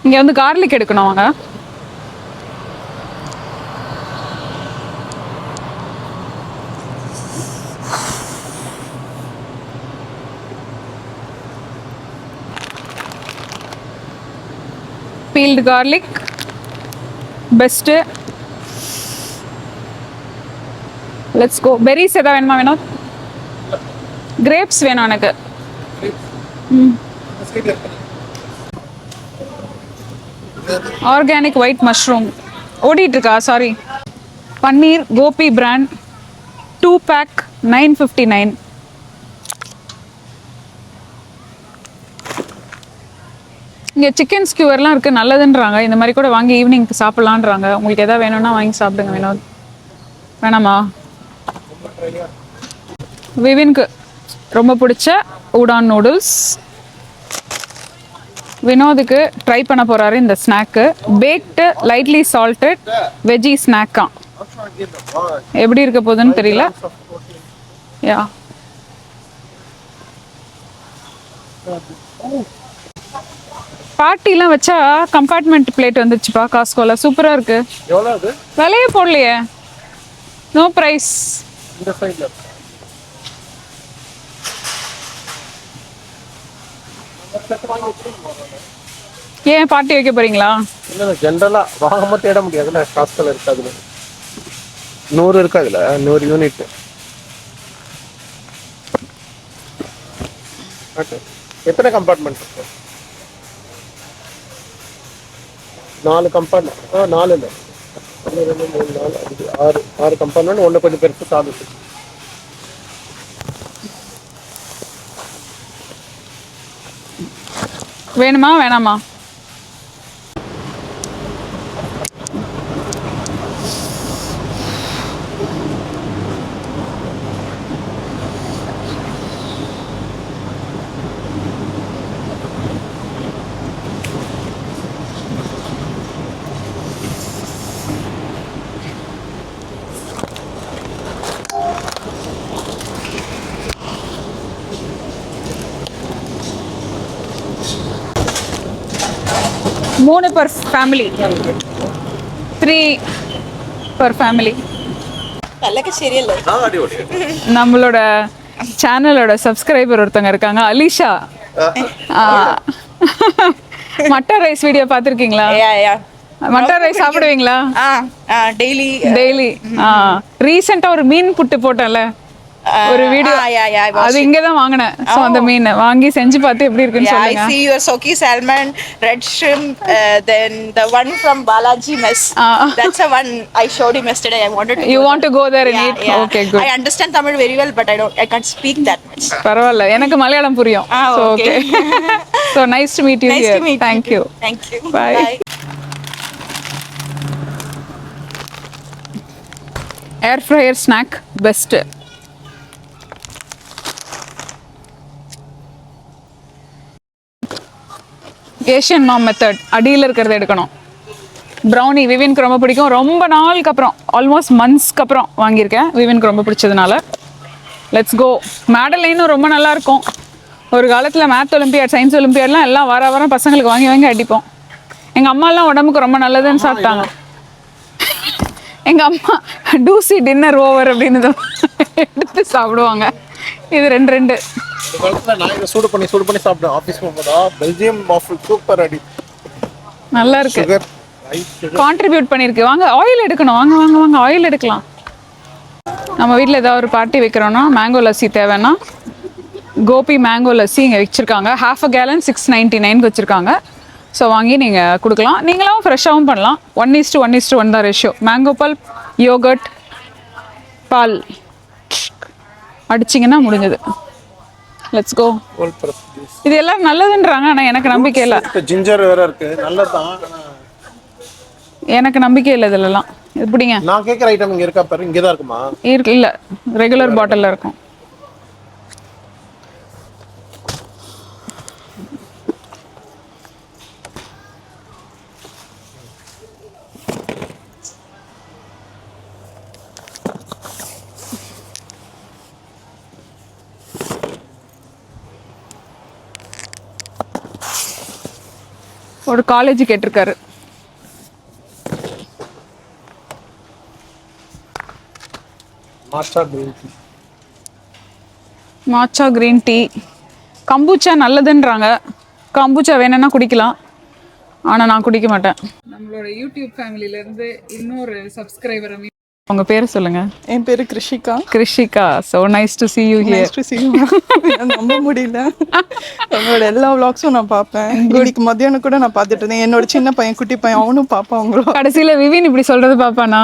இங்கே வந்து கார்லிக் எடுக்கணும் வாங்க. Peeled garlic best. Let's go. Berries எதாவது வேணுமா? வேணும். கிரேப்ஸ் வேணும் எனக்கு. ஆர்கானிக் ஒயிட் மஷ்ரூம் ஓடிட்டு இருக்கா? சாரி. பன்னீர் கோபி பிராண்ட் 2 pack 959. இங்கே சிக்கன் ஸ்கியூவர்லாம் இருக்குது, நல்லதுன்றாங்க. இந்த மாதிரி கூட வாங்கி ஈவினிங்க்கு சாப்பிட்லான்றாங்க. உங்களுக்கு எதாவது வேணும்னா வாங்கி சாப்பிடுங்க. வினோத் வேணாமா? விவின்க்கு ரொம்ப பிடிச்ச ஊடான் நூடுல்ஸ். வினோதுக்கு ட்ரை பண்ண போகிறாரு இந்த snack. Baked lightly salted veggie ஸ்நாக்கா. எப்படி இருக்க போகுதுன்னு தெரியல. யா, பார்ட்டிலாம் வச்சா கம்பார்ட்மெண்ட் பிளேட் வந்துருச்சுப்பா காஸ்கோல. சூப்பராக இருக்கு. விலையே போடலையே. No price. ஏன் பார்ட்டி வைக்க போறீங்களா? இல்லை, ஜென்ரலா வாங்காம தேட முடியாதுல்ல. காஸ்ட்ல இருக்காதுல, 100 இருக்காதுல, 100 யூனிட். எத்தனை கம்பார்ட்மெண்ட் இருக்கு? 4 கம்பார்ட்மெண்ட். 4 இல்லை, 1 2 3 4 5 6 கம்பார்ட்மெண்ட். ஒன்று கொஞ்சம் பெருசு சாப்பிட்டு. வேணுமா வேணாமா? மூணு பர் ஃபேமிலி, 3 பர் ஃபேமிலி. நம்மளோட சேனலோட சப்ஸ்கிரைபர் ஒருத்தங்க இருக்காங்க, அலிஷா. மட்டர் ரைஸ் வீடியோ பார்த்துருக்கீங்களா? மட்டர் ரைஸ் சாப்பிடுவீங்களா? டெய்லி. ரீசெண்டாக ஒரு மீன் புட்டு போட்டேன்ல, ஒரு வீடியோ, அது இங்க தான் வாங்குனேன். சோ அந்த மீன் வாங்கி செஞ்சு பார்த்து எப்படி இருக்குன்னு சொல்லுங்க. I see your soki salmon, red shrimp, then the one from Balaji mess. That's the one I showed him yesterday. I wanted to. You want to go there and eat? Okay, good. I understand Tamil very well, but I can't speak that much. பரவாயில்ல, எனக்கு மலையாளம் புரியும். So okay. So nice to meet you Nice here. to meet Thank you. Thank you. Bye. Air fryer snack best. Asian mom method அடியில் இருக்கிறத எடுக்கணும். Brownie விவின்க்கு ரொம்ப பிடிக்கும். ரொம்ப நாளுக்கு அப்புறம் ஆல்மோஸ்ட் மந்த்ஸ்க்கு அப்புறம் வாங்கியிருக்கேன் விவின்க்கு ரொம்ப பிடிச்சதுனால. Let's go. மேடலைனும் ரொம்ப நல்லா இருக்கும். ஒரு காலத்தில் மேத் ஒலிம்பியாட் சயின்ஸ் ஒலிம்பியாட்லாம் எல்லாம் வாரம் பசங்களுக்கு வாங்கி வாங்கி அடிப்போம். எங்கள் அம்மாலாம் உடம்புக்கு ரொம்ப நல்லதுன்னு சாப்பிட்டாங்க. எங்கள் அம்மா டூசி டின்னர் ஓவர் அப்படின்னு எடுத்து சாப்பிடுவாங்க. இது ரெண்டு நான் இதை சூடு பண்ணி சாப்பிடுவேன் ஆஃபீஸ் போகும்போது. பெல்ஜியம் வாஃபிள் சூப்பர் அடி, நல்லா இருக்கு. சுகர் கான்ட்ரிபியூட் பண்ணியிருக்கு. வாங்க ஆயில் எடுக்கணும். வாங்க வாங்க வாங்க ஆயில் எடுக்கலாம். நம்ம வீட்டில் ஏதாவது ஒரு பார்ட்டி வைக்கிறோன்னா மேங்கோ லஸ்ஸி தேவைன்னா கோபி மேங்கோ லஸ்ஸி இங்கே வச்சுருக்காங்க. 1/2 gallon 699 வச்சுருக்காங்க. ஸோ வாங்கி நீங்கள் கொடுக்கலாம். நீங்களாவும் ஃப்ரெஷ்ஷாகவும் பண்ணலாம். 1:1:1 தான் ரேஷியோ. மேங்கோ பல்ப், யோகர்ட், பால் அடிச்சிங்கன்னா முடிஞ்சது. Let's go. இது எல்லாம் நல்லதுன்றாங்க, ஆனால் எனக்கு நம்பிக்கை இல்லை. ஜிஞ்சர் வேற இருக்கு, நல்லதுதான். எனக்கு நம்பிக்கை இல்லை இதுலலாம். இது பிடிங்க. நான் கேட்குற ஐட்டம் இங்கே இருக்கா பாரு, இங்கே தான் இருக்குமா? இருக்கு. இல்லை, ரெகுலர் பாட்டிலில் இருக்கும். ஒரு காலேஜ் கேட்டிருக்காரு. மாச்சா கிரீன் டீ. கம்பூச்சா நல்லதுன்றாங்க. கம்பூச்சா வேணும்னா குடிக்கலாம், ஆனால் நான் குடிக்க மாட்டேன். நம்மளோட யூடியூப் ஃபேமிலியிலேருந்து இன்னொரு சப்ஸ்கிரைபரை மீட். உங்கள் பேர் சொல்லுங்கள். என் பேரு Krishika. Krishika, so nice to see you here. Nice to see you. நம்ப முடியல. உங்களோட எல்லா vlogsம் நான் பார்ப்பேன். இன்னைக்கு மத்தியானம் கூட நான் பார்த்துட்டு இருந்தேன். என்னோட சின்ன பையன், குட்டி பையன், அவனும் பார்ப்பான் உங்களோட. கடைசியில் விவின் இப்படி சொல்றது பாப்பானா?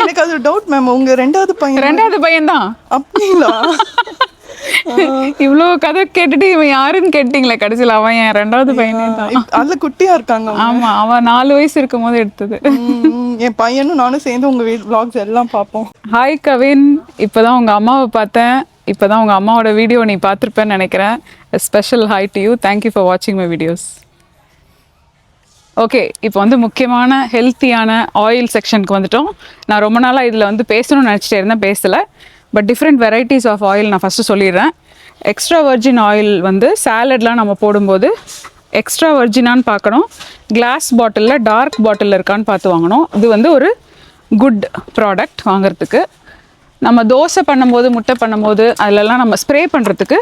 எனக்கு அது டவுட் மேம். உங்க ரெண்டாவது பையன் தான் அப்படிங்களா? இவ்வளோ கதை கேட்டுட்டு இவன் யாருன்னு கேட்டீங்களே, கடைசியில் அவன் என் ரெண்டாவது பையனே தான். அதுல குட்டியா இருக்காங்க. ஆமா, அவன் 4 வயசு இருக்கும் போது எடுத்தது. என் பையனும் நானும் சேர்ந்து உங்க vlogs எல்லாம் பார்ப்போம். ஹாய் கவின், இப்போதான் உங்க அம்மாவை பார்த்தேன். இப்போதான் உங்க அம்மாவோட வீடியோ நீ பார்த்துருப்பேன்னு நினைக்கிறேன். Special hi to you. Thank you for வாட்சிங் மை வீடியோஸ். ஓகே, இப்போ வந்து முக்கியமான ஹெல்த்தியான ஆயில் செக்ஷனுக்கு வந்துட்டோம். நான் ரொம்ப நாளாக இதில் வந்து பேசணும்னு நினச்சிட்டே இருந்தேன், பேசலை. But different varieties of oil நான் ஃபஸ்ட்டு சொல்லிடுறேன். எக்ஸ்ட்ரா வர்ஜின் ஆயில் வந்து சாலட்லாம் நம்ம போடும்போது எக்ஸ்ட்ரா வர்ஜினான்னு பார்க்கணும். கிளாஸ் பாட்டிலில் டார்க் பாட்டிலில் இருக்கான்னு பார்த்து வாங்கணும். இது வந்து ஒரு குட் ப்ராடக்ட் வாங்குறதுக்கு. நம்ம தோசை பண்ணும்போது, முட்டை பண்ணும்போது அதிலெல்லாம் நம்ம ஸ்ப்ரே பண்ணுறதுக்கு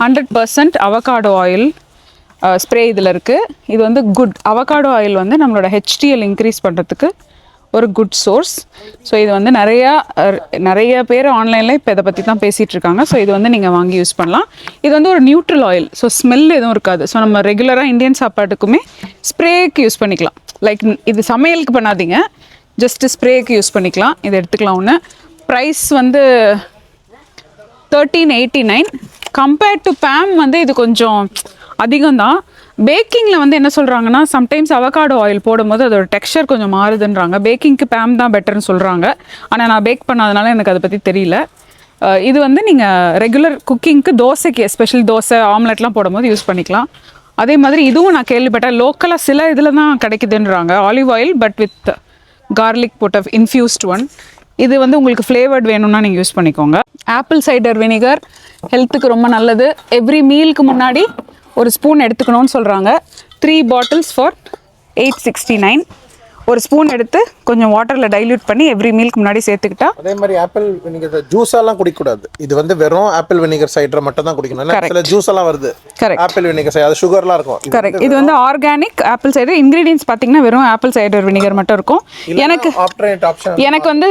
100% அவகாடோ ஆயில் ஸ்ப்ரே இதில் இருக்குது. இது வந்து குட். அவகாடோ ஆயில் வந்து நம்மளோட HDL இன்க்ரீஸ் பண்ணுறதுக்கு ஒரு குட் சோர்ஸ். ஸோ இது வந்து நிறைய பேர் ஆன்லைனில் இப்போ இதை பற்றி தான் பேசிகிட்டு இருக்காங்க. ஸோ இது வந்து நீங்கள் வாங்கி யூஸ் பண்ணலாம். இது வந்து ஒரு நியூட்ரல் ஆயில், ஸோ ஸ்மெல் எதுவும் இருக்காது. ஸோ நம்ம ரெகுலராக இந்தியன் சாப்பாட்டுக்குமே ஸ்ப்ரேக்கு யூஸ் பண்ணிக்கலாம். லைக் இது சமையலுக்கு பண்ணாதீங்க, ஜஸ்ட்டு ஸ்ப்ரேக்கு யூஸ் பண்ணிக்கலாம். இதை எடுத்துக்கலாம். ஒன்று ப்ரைஸ் வந்து 1389. கம்பேர்ட் டு PAM வந்து இது கொஞ்சம் அதிகம்தான். பேக்கிங்கில் வந்து என்ன சொல்கிறாங்கன்னா, சம்டைம்ஸ் அவகாடோ ஆயில் போடும்போது அதோட டெக்ஸ்சர் கொஞ்சம் மாறுதுன்றாங்க. பேக்கிங்க்கு PAM தான் பெட்டர்னு சொல்கிறாங்க. ஆனால் நான் பேக் பண்ணாதனால எனக்கு அதை பற்றி தெரியல. இது வந்து நீங்கள் ரெகுலர் குக்கிங்க்கு, தோசைக்கு, எஸ்பெஷலி தோசை ஆம்லெட்லாம் போடும்போது யூஸ் பண்ணிக்கலாம். அதே மாதிரி இதுவும் நான் கேள்விப்பட்டேன், லோக்கலாக சில இதில் தான் கிடைக்குதுன்றாங்க. Olive oil but with garlic போட்ட இன்ஃப்யூஸ்ட் ஒன். இது வந்து உங்களுக்கு ஃப்ளேவர்ட் வேணும்னா நீங்கள் யூஸ் பண்ணிக்கோங்க. ஆப்பிள் சைடர் வினிகர் ஹெல்த்துக்கு ரொம்ப நல்லது. எவ்ரி மீலுக்கு முன்னாடி ஒரு ஸ்பூன் எடுத்துக்கணும்னு சொல்கிறாங்க. 3 bottles for 869. ஒரு ஸ்பூன் எடுத்து கொஞ்சம் வாட்டரில் டைல்யூட் பண்ணி எவ்ரி மீலுக்கு முன்னாடி சேர்த்துக்கிட்டா. அதே மாதிரி ஆப்பிள் வினிகர் ஜூஸெல்லாம் குடிக்கக்கூடாது. இது வந்து வெறும் ஆப்பிள் வினிகர் சைடர் மட்டும் தான் குடிக்கணும். சில ஜூஸ் எல்லாம் வருது ஆப்பிள் வினிகர் சைடர், அது சுகர்லாம் இருக்கும். கரெக்ட். இது வந்து ஆர்கானிக் ஆப்பிள் சைடர். இன்கிரீடியன்ஸ் பார்த்தீங்கன்னா வெறும் ஆப்பிள் சைடர் வினிகர் மட்டும் இருக்கும். எனக்கு வந்து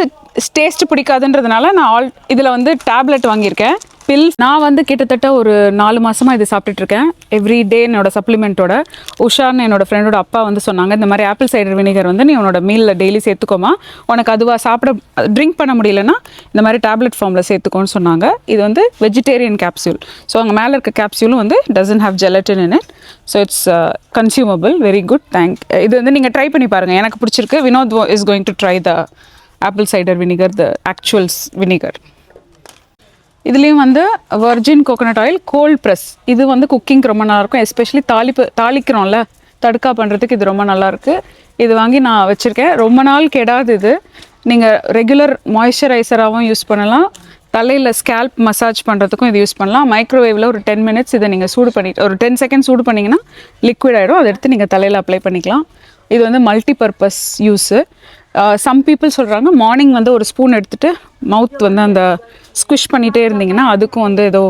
டேஸ்ட் பிடிக்காதுன்றதுனால நான் இதில் வந்து டேப்லெட் வாங்கியிருக்கேன். பில்ஸ் நான் வந்து கிட்டத்தட்ட ஒரு 4 மாசமாக இது சாப்பிட்டுட்டு இருக்கேன் எவ்ரி டே. என்னோட சப்ளிமெண்ட்டோட உஷான்னு என்னோட ஃப்ரெண்டோட அப்பா வந்து சொன்னாங்க, இந்த மாதிரி ஆப்பிள் சைடர் வினிகர் வந்து நீ உன்னோட மீலில் டெய்லி சேர்த்துக்கோமா, உனக்கு அதுவாக சாப்பிட ட்ரிங்க் பண்ண முடியலன்னா இந்த மாதிரி டேப்லெட் ஃபார்மில் சேர்த்துக்கோன்னு சொன்னாங்க. இது வந்து வெஜிடேரியன் கேப்சூல். ஸோ அங்கே மேலே இருக்க கேப்சூலும் வந்து doesn't have gelatin in it. So it's consumable, very good. இது வந்து நீங்கள் ட்ரை பண்ணி பாருங்கள், எனக்கு பிடிச்சிருக்கு. Vinod is going to try the apple cider vinegar, the actuals vinegar. இதுலேயும் வந்து virgin coconut oil cold press. இது வந்து குக்கிங்க்கு ரொம்ப நல்லாயிருக்கும், எஸ்பெஷலி தாளிக்கிறோம்ல, தடுக்கா பண்ணுறதுக்கு இது ரொம்ப நல்லாயிருக்கு. இது வாங்கி நான் வச்சுருக்கேன், ரொம்ப நாள் கெடாது. இது நீங்கள் ரெகுலர் மாய்ஸ்சரைசராகவும் யூஸ் பண்ணலாம், தலையில் ஸ்கேல்ப் மசாஜ் பண்ணுறதுக்கும் இது யூஸ் பண்ணலாம். மைக்ரோவேவில் ஒரு 10 மினிட்ஸ் இதை நீங்கள் சூடு பண்ணிட்டு ஒரு 10 செகண்ட் சூடு பண்ணிங்கன்னா லிக்விட் ஆகிடும். அதை எடுத்து நீங்கள் தலையில் அப்ளை பண்ணிக்கலாம். இது வந்து multi purpose use. Some people சொல்கிறாங்க மார்னிங் வந்து ஒரு ஸ்பூன் எடுத்துகிட்டு மவுத் வந்து அந்த ஸ்குஷ் பண்ணிகிட்டே இருந்தீங்கன்னா அதுக்கும் வந்து ஏதோ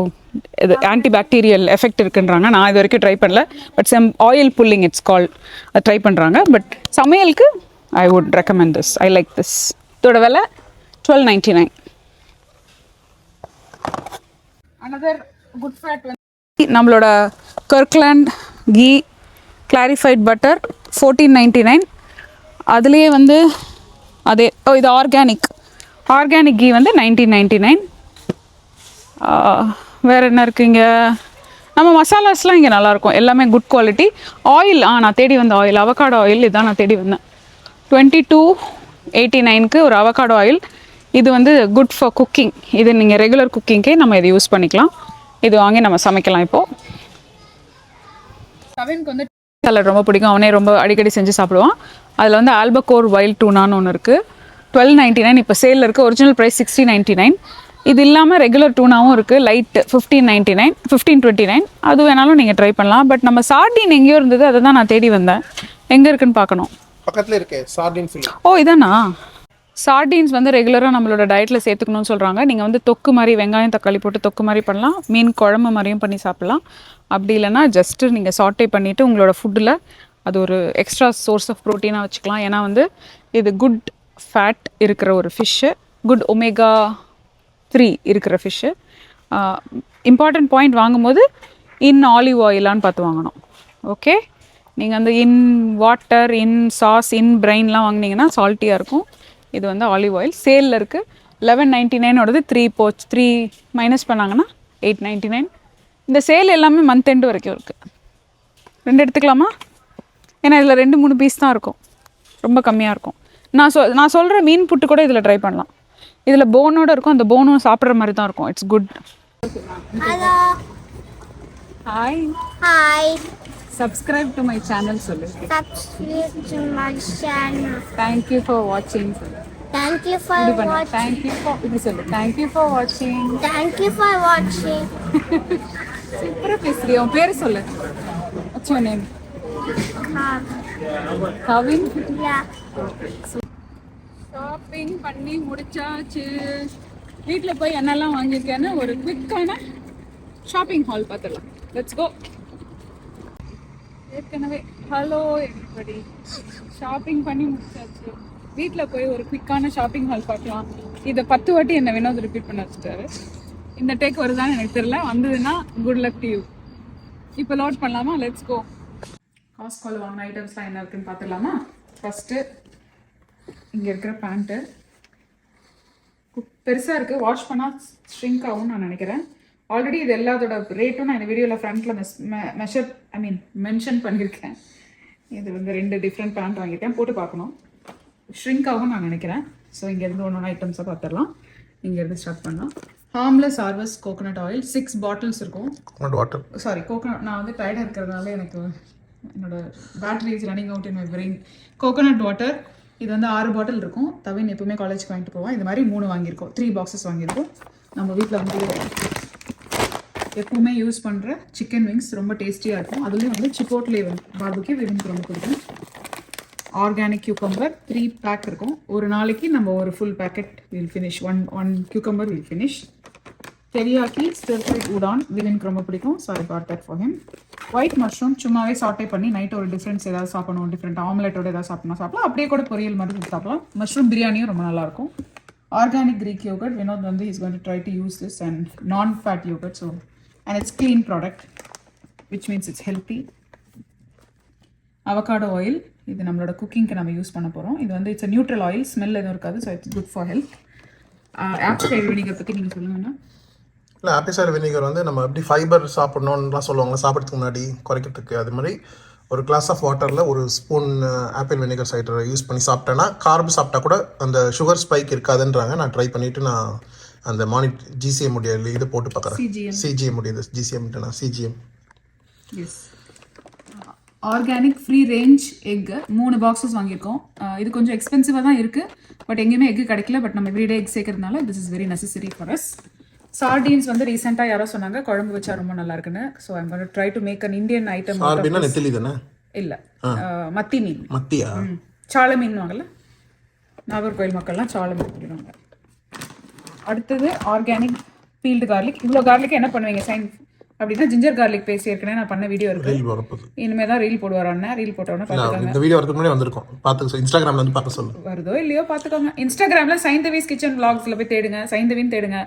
இது ஆன்டிபாக்டீரியல் எஃபெக்ட் இருக்குன்றாங்க. நான் இது வரைக்கும் ட்ரை பண்ணல, but some oil pulling it's call, அது ட்ரை பண்ணுறாங்க. பட் சமையலுக்கு I would recommend this, I like this. இதோட விலை $12.99. அனதர் குட் ஃபேட் வந்து நம்மளோட கர்க்லேண்ட் கீ கிளாரிஃபைட் பட்டர் $14.99. அதுலேயே வந்து அதே இது ஆர்கானிக் கீ வந்து $19.99. வேறு என்ன இருக்குங்க, நம்ம மசாலாஸ்லாம் இங்கே நல்லாயிருக்கும், எல்லாமே குட் குவாலிட்டி. ஆயில் நான் தேடி வந்த ஆயில் அவகாடோ ஆயில், இதான் நான் தேடி வந்தேன். $22.89க்கு ஒரு அவகாடோ ஆயில். இது வந்து குட் ஃபார் குக்கிங். இது நீங்கள் ரெகுலர் குக்கிங்க்கே நம்ம இதை யூஸ் பண்ணிக்கலாம். இது வாங்கி நம்ம சமைக்கலாம். இப்போது கவினுக்கு வந்து சாலட் ரொம்ப பிடிக்கும், அவனே ரொம்ப அடிக்கடி செஞ்சு சாப்பிடுவான். அதில் வந்து ஆல்பகோர் வைல்ட் டூனான்னு ஒன்று இருக்குது, $12.99. இப்போ சேலில் இருக்குது. Original price $16.99. இது இல்லாமல் ரெகுலர் டூனாவும் இருக்குது, லைட் $15.29. அது வேணாலும் நீங்கள் ட்ரை பண்ணலாம். பட் நம்ம சார்டின் எங்கேயோ இருந்தது, அதை தான் நான் தேடி வந்தேன். எங்கே இருக்குன்னு பார்க்கணும். பக்கத்துல இருக்கே சார்டின் ஃபில். ஓ இதானா? சார்டின்ஸ் வந்து ரெகுலராக நம்மளோட டயட்டில் சேர்த்துக்கணும்னு சொல்கிறாங்க. நீங்கள் வந்து தொக்கு மாதிரி வெங்காயம் தக்காளி போட்டு தொக்கு மாதிரி பண்ணலாம், மீன் குழம்பு மாதிரியும் பண்ணி சாப்பிட்லாம். அப்படி இல்லைன்னா ஜஸ்ட்டு நீங்கள் சாட்டே பண்ணிவிட்டு உங்களோட ஃபுட்டில் அது ஒரு எக்ஸ்ட்ரா சோர்ஸ் ஆஃப் ப்ரோட்டீனாக வச்சுக்கலாம். ஏன்னா வந்து இது குட் ஃபேட் இருக்கிற ஒரு ஃபிஷ்ஷு, குட் ஒமேகா 3 இருக்கிற ஃபிஷ்ஷு. இம்பார்ட்டன்ட் பாயிண்ட் வாங்கும்போது ஆலிவ் ஆயிலான்னு பார்த்து வாங்கணும். ஓகே, நீங்கள் வந்து வாட்டர் சாஸ் பிரைன்லாம் வாங்கினீங்கன்னா சால்ட்டியாக இருக்கும். இது வந்து ஆலிவ் ஆயில் சேலில் இருக்குது. $11.99 3 மைனஸ் பண்ணாங்கன்னா $8.99. இந்த சேல் எல்லாமே மந்த் எண்டு வரைக்கும் இருக்குது. 2 எடுத்துக்கலாமா? ஏன்னா இதில் 2-3 பீஸ் தான் இருக்கும், ரொம்ப கம்மியாக இருக்கும். நான் சொல்கிற மீன் புட்டு கூட இதில் ட்ரை பண்ணலாம். இதில் போனோட இருக்கும், அந்த போனும் சாப்பிட்ற மாதிரி தான் இருக்கும். It's good. Hello. Hi. Subscribe to my channel சொல்லு. Subscribe to my channel. Thank you for watching. Thank you for watching. Thank you for இப்படி சொல்லு. Thank you for watching. Thank you for watching. சூப்பரா பேசுறியா? உன் பேர் சொல்லு. What's your name? Kavin. Yeah. Shopping பண்ணி முடிச்சாச்சு. வீட்டில் போய் என்னெல்லாம் வாங்கியிருக்கேன்னு ஒரு குவிக்கான ஷாப்பிங் ஹால் பார்த்துடலாம். Let's go. ஏற்கனவே ஹலோ எவ்ரிபடி, ஷாப்பிங் பண்ணி முடிச்சாச்சு. வீட்டில் போய் ஒரு குவிக்கான ஷாப்பிங் ஹால் பார்க்கலாம். இதை 10 வாட்டி என்ன வினோத் ரிப்பீட் பண்ண வச்சுட்டாரு. இந்த டேக் வருதான்னு எனக்கு தெரியல, வந்ததுன்னா குட் லக் டு யூ. இப்போ லோட் பண்ணலாமா? Let's go. காஸ்ட்கோவில் வாங்கின ஐட்டம்ஸ்லாம் என்ன இருக்குன்னு பார்த்துடலாமா? ஃபஸ்ட்டு இங்கே இருக்கிற பேண்ட்டு பெருசாக இருக்குது, வாஷ் பண்ணால் ஸ்ட்ரிங்க் ஆகும்னு நான் நினைக்கிறேன். ஆல்ரெடி இது எல்லாத்தோட ரேட்டும் நான் இந்த வீடியோவில் ஃப்ரண்ட்டில் மென்ஷன் பண்ணியிருக்கேன். இது வந்து 2 டிஃப்ரெண்ட் பேண்ட் வாங்கியிருக்கேன், போட்டு பார்க்கணும். ஷ்ரிங்க் ஆகும் நான் நினைக்கிறேன். ஸோ இங்கேருந்து ஒன்று ஐட்டம்ஸை பார்த்துடலாம். இங்கேருந்து ஸ்டார்ட் பண்ணலாம். Harmless harvest coconut oil 6 bottles இருக்கும். சாரி கோகோனட், நான் வந்து டயர்டாக இருக்கிறதுனால எனக்கு என்னோட battery is running out in my brain. Coconut water இது வந்து 6 பாட்டில் இருக்கும். தவின் எப்பவுமே காலேஜுக்கு வாங்கிட்டு போவோம். இது மாதிரி 3 வாங்கியிருக்கோம், 3 பாக்ஸஸ் வாங்கியிருக்கோம். நம்ம வீட்டில் வந்து எப்பவுமே யூஸ் பண்ணுற சிக்கன் விங்ஸ் ரொம்ப டேஸ்டியாக இருக்கும். அதுலேயும் வந்து சிப்போட்லே பார்பிக்யூ எனக்கு ரொம்ப பிடிக்கும். ஆர்கானிக் கியூக்கம்பர் 3 பேக் இருக்கும். ஒரு நாளைக்கு நம்ம ஒரு full packet will finish. One cucumber will finish. Teriyaki stir fried udon வில்லுக்கு ரொம்ப பிடிக்கும். So I got that for him. White mushroom சும்மாவே சாட்டே பண்ணி நைட்டு ஒரு டிஃப்ரென்ஸ் ஏதாவது சாப்பிடணும், டிஃப்ரெண்ட் ஆம்லெட்டோட ஏதாவது சாப்பிடலாம். அப்படியே கூட பொரியல் மாதிரி சாப்பிடலாம். மஷ்ரூம் பிரியாணியும் ரொம்ப நல்லாயிருக்கும். Organic creek yogurt. வினோத் வந்து is going to try to use this and nonfat yogurt. So and it's clean product which means it's healthy. Avocado oil, இது நம்மளோட குக்கிங்க்கு நம்ம யூஸ் பண்ண போகிறோம். இது வந்து இட்ஸ் நியூட்ரல் ஆயில், ஸ்மெல் எதுவும் இருக்காது. So it's good for health. Apple cider vinegar பற்றி நீங்கள் சொல்லுங்கண்ணா. இல்லை, ஆப்பிள் சைடர் வினிகர் வந்து நம்ம எப்படி ஃபைபர் சாப்பிட்ணுன்னுலாம் சொல்லுவாங்க சாப்பிட்றதுக்கு முன்னாடி குறைக்கிறதுக்கு. அது மாதிரி ஒரு கிளாஸ் ஆஃப் வாட்டரில் ஒரு ஸ்பூன் ஆப்பிள் வினிகர் சைடரை யூஸ் பண்ணி சாப்பிட்டேன்னா கார்பு சாப்பிட்டா கூட அந்த சுகர் ஸ்பைக் இருக்காதுன்றாங்க. நான் ட்ரை பண்ணிவிட்டு நான் அந்த ஜிசிஎம் உடைய இது போட்டு பார்க்குறேன். சிஜிஎம் உடையது GCM CGM. Yes, organic free range egg 3 boxes வாங்கியிருக்கோம். இது கொஞ்சம் எக்ஸ்பென்சிவாக தான் இருக்குது, பட் எங்கேயுமே எக்கு கிடைக்கல. பட் நம்ம எவ்ரிடே எக் சேர்க்கறதுனால this is very necessary for us. Sardines வந்து ரீசெண்டாக யாரோ சொன்னாங்க குழம்பு வச்சா ரொம்ப நல்லா இருக்குன்னு. So I'm going to try to make an Indian item. நெத்திலி தானே? இல்லை, மத்தி மீன். மத்தியா? சால மீன் வாங்கல, நாகர்கோயில் மக்கள்லாம் சால மீன் பிடிவாங்க. அடுத்தது ஆர்கானிக் பீல்டு கார்லிக். இவ்வளோ கார்லிக் என்ன பண்ணுவீங்க சைன் அப்படின்னா ஜிஞ்சர் கார்லிக் பேஸ்ட் ஏற்கனவே நான் பண்ண வீடியோ இருக்கு. இனிமே தான் ரீல் போடுவார் அண்ணன். ரீல் போட்டோன்னா பார்த்துக்கோங்க. இந்த வீடியோ வரதுக்கு முன்னாடி வந்திருக்கும், பார்த்து இன்ஸ்டாகிராம்ல வந்து பார்க்க சொல்லு. வருதோ இல்லையோ பார்த்துக்கோங்க. இன்ஸ்டாகிராமில் சைந்தவிஸ் கிச்சன் vlogsல போய் தேடுங்க, சைந்தவின் தேடுங்க.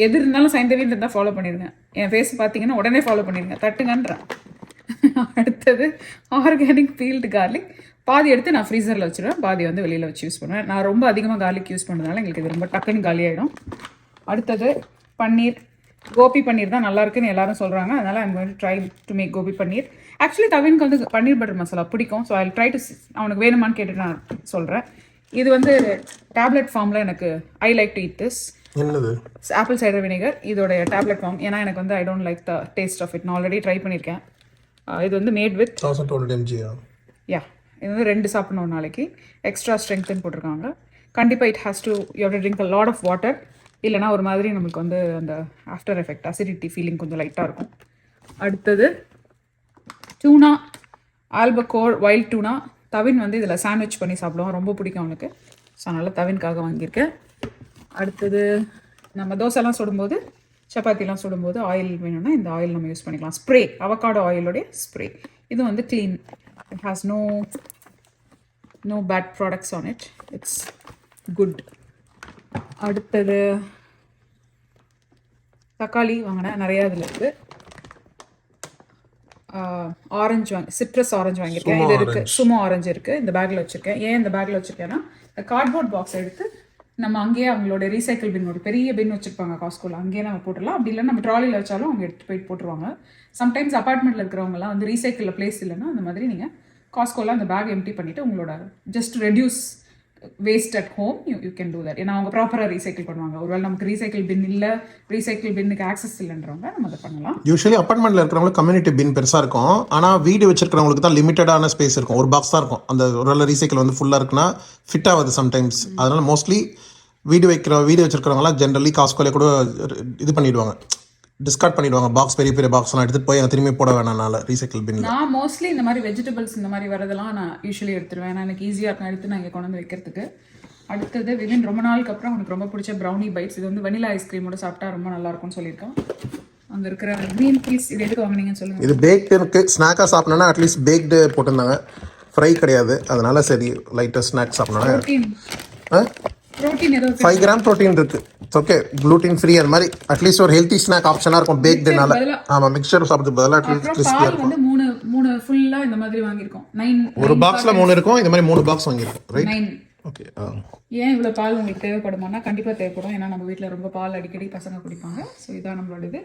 எது இருந்தாலும் சைந்தவின் இருந்தால் ஃபாலோ பண்ணிடுங்க. என் ஃபேஸ் பார்த்தீங்கன்னா உடனே ஃபாலோ பண்ணிடுங்க, தட்டுங்கன்றேன். அடுத்தது ஆர்கானிக் பீல்டு கார்லிக். பாதி எடுத்து நான் ஃப்ரீசரில் வச்சுருவேன், பாதி வந்து வெளியில் வச்சு யூஸ் பண்ணுவேன். நான் ரொம்ப அதிகமாக கார்லிக் யூஸ் பண்ணுறதுனால எங்களுக்கு இது ரொம்ப டக்குன்னு காலி ஆகிடும். அடுத்தது பன்னீர். கோபி பன்னீர் தான் நல்லா இருக்குன்னு எல்லாரும் சொல்கிறாங்க. அதனால் I'm going to try to make gobi paneer. Actually தவினுக்கு வந்து பன்னீர் பட்டர் மசாலா பிடிக்கும். ஸோ ஐ ட்ரை டு அவனுக்கு வேணுமான்னு கேட்டுட்டு நான் சொல்கிறேன். இது வந்து டேப்லெட் ஃபார்மில் எனக்கு I like to eat this. என்னது? Apple cider vinegar. இதோட டேப்லெட் ஃபார்ம். ஏன்னா எனக்கு வந்து I don't like the taste of it. நான் ஆல்ரெடி ட்ரை பண்ணியிருக்கேன். இது வந்து மேட் வித் 1200 mg. யா, இது வந்து 2 சாப்பிடணும் ஒரு நாளைக்கு. எக்ஸ்ட்ரா ஸ்ட்ரென்த்னு போட்டிருக்காங்க. கண்டிப்பாக it has to you have to drink a lot of water. இல்லைனா ஒரு மாதிரி நம்மளுக்கு வந்து அந்த ஆஃப்டர் எஃபெக்ட் அசிடிட்டி ஃபீலிங் கொஞ்சம் லைட்டாக இருக்கும். அடுத்தது டூனா, ஆல்பகோர் வைல்ட் டூனா. தவின் வந்து இதில் சாண்ட்விச் பண்ணி சாப்பிடுவோம், ரொம்ப பிடிக்கும் அவனுக்கு. ஸோ அதனால் தவின்காக வாங்கியிருக்கேன். அடுத்தது நம்ம தோசைலாம் சுடும்போது, சப்பாத்திலாம் சுடும்போது ஆயில் வேணும்னா இந்த ஆயில் நம்ம யூஸ் பண்ணிக்கலாம். ஸ்ப்ரே, அவகாடோ ஆயிலோடைய ஸ்ப்ரே. இது வந்து clean, it has no bad products on it, it's good. அடுத்தது தக்காளி வாங்கினேன், நிறையா இதில் இருக்குது. ஆரஞ்சு சிட்ரஸ் ஆரஞ்சு வாங்கியிருக்கேன். இது இருக்குது, சுமோ ஆரஞ்சு இருக்குது. இந்த பேக்கில் வச்சுருக்கேன். ஏன் இந்த பேக்கில் வச்சுருக்கேன்னா, இந்த கார்ட்போர்ட் பாக்ஸ் எடுத்து நம்ம அங்கேயே அவங்களோட ரீசைக்கிள் பின், ஒரு பெரிய பின் வச்சுருப்பாங்க காஸ்கோவில், அங்கேயே நம்ம போட்டுடலாம். அப்படி இல்லைன்னா நம்ம ட்ராலியில் வச்சாலும் அவங்க எடுத்து போயிட்டு போட்டுருவாங்க. சம்டைம்ஸ் அப்பார்ட்மெண்ட்டில் இருக்கிறவங்கலாம் வந்து ரீசைக்கிளில் பிளேஸ் இல்லைன்னா அந்த மாதிரி நீங்கள் காஸ்கோவில் அந்த பேக் எம்டி பண்ணிவிட்டு உங்களோட just reduce waste at home you can do that. ஏன்னா அவங்க ப்ராப்பராக ரீசைக்கிள் பண்ணுவாங்க. ஒருவேளை நமக்கு ரீசைக்கிள் பின் இல்லை, ரீசைக்கிள் பின்னுக்கு ஆக்சஸ் இல்லைன்றவங்க நம்ம அதை பண்ணலாம். யூஸ்வலி அப்பார்ட்மெண்ட்டில் இருக்கிறவங்களுக்கு கம்யூனிட்டி பின் பெருசாக இருக்கும். ஆனால் வீடு வச்சிருக்கிறவங்களுக்கு தான் லிமிட்டடான ஸ்பேஸ் இருக்கும். ஒரு பாக்ஸ் தான் இருக்கும். அந்த ஒருவேளை ரீசைக்கிள் வந்து ஃபுல்லாக இருக்குன்னா ஃபிட் ஆகுது சம்டைம்ஸ். அதனால் மோஸ்ட்லி வீடு வச்சிருக்கிறவங்களாம் ஜென்ரலி காஸ்கோலே கூட இது பண்ணிவிடுவாங்க, டிஸ்கார்ட் பண்ணிடுவாங்க. பாக்ஸ் பெரிய பெரிய பாக்ஸ்லாம் எடுத்துகிட்டு போய் அதை திரும்பி போட வேணாம்னால ரீசைக்கிள் பின். நான் மோஸ்ட்லி இந்த மாதிரி வெஜிடபிள்ஸ் இந்த மாதிரி வரதெல்லாம் நான் யூஸ்வலி எடுத்துருவேன். ஏன்னா எனக்கு ஈஸியாக இருக்கும் எடுத்து நான் இங்கே கொண்டு வந்து வைக்கிறதுக்கு. அடுத்தது விவின் ரொம்ப நாளுக்கு அப்புறம் எனக்கு ரொம்ப பிடிச்ச ப்ரௌனி பைட்ஸ். இது வந்து வெனிலா ஐஸ்கிரீமோட சாப்பிட்டா ரொம்ப நல்லாயிருக்கும்னு சொல்லியிருக்கேன். அங்கே இருக்கிற க்ரீன் பீஸ் இது எதுக்கு வாங்கினீங்கன்னு சொல்லுங்கள். இது பேக்டு எனக்கு ஸ்நாக்காக சாப்பிட்ணுன்னா அட்லீஸ்ட் பேக்டு போட்டிருந்தாங்க, ஃப்ரை கிடையாது. அதனால சரி லைட்டாக ஸ்நாக்ஸ் சாப்பிட்ணுன்னா ப்ரோட்டீன் ஏதோ 5 கிராம் ப்ரோட்டீன் இருக்கு. Okay, gluten free. அந்த மாதிரி அட்லீஸ்ட் ஒரு ஹெல்த்தி ஸ்நாக் ஆப்ஷனாக இருக்கும் பேக்டுனால. ஆமாம், மிக்சர் சாப்பிட்டு பதிலாக அட்லீஸ்ட் கிறிஸ்பியாக இருக்கும். வந்து மூணு ஃபுல்லாக இந்த மாதிரி வாங்கியிருக்கோம். 9 ஒரு பாக்ஸில் 3 இருக்கும். இந்த மாதிரி 3 பாக்ஸ் வாங்கியிருக்கோம். ரைட், 9. ஓகே. ஏன் இவ்வளோ பால் உங்களுக்கு தேவைப்படுமானா கண்டிப்பாக தேவைப்படும். ஏன்னா நம்ம வீட்டில் ரொம்ப பால் அடிக்கடி பசங்க குடிப்பாங்க. ஸோ இதான் நம்மளோட இது.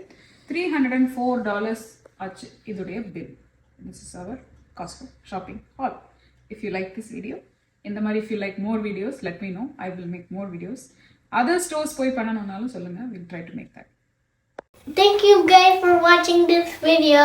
$304 ஆச்சு இதோடைய bill. This is our Costco shopping haul. If you like this video, இந்த மாதிரி if you like more videos, let me know. I will make more videos. Other stores போய் பண்ணணும்னாலும் சொல்லுங்க. We'll try to make that. Thank you guys for watching this video.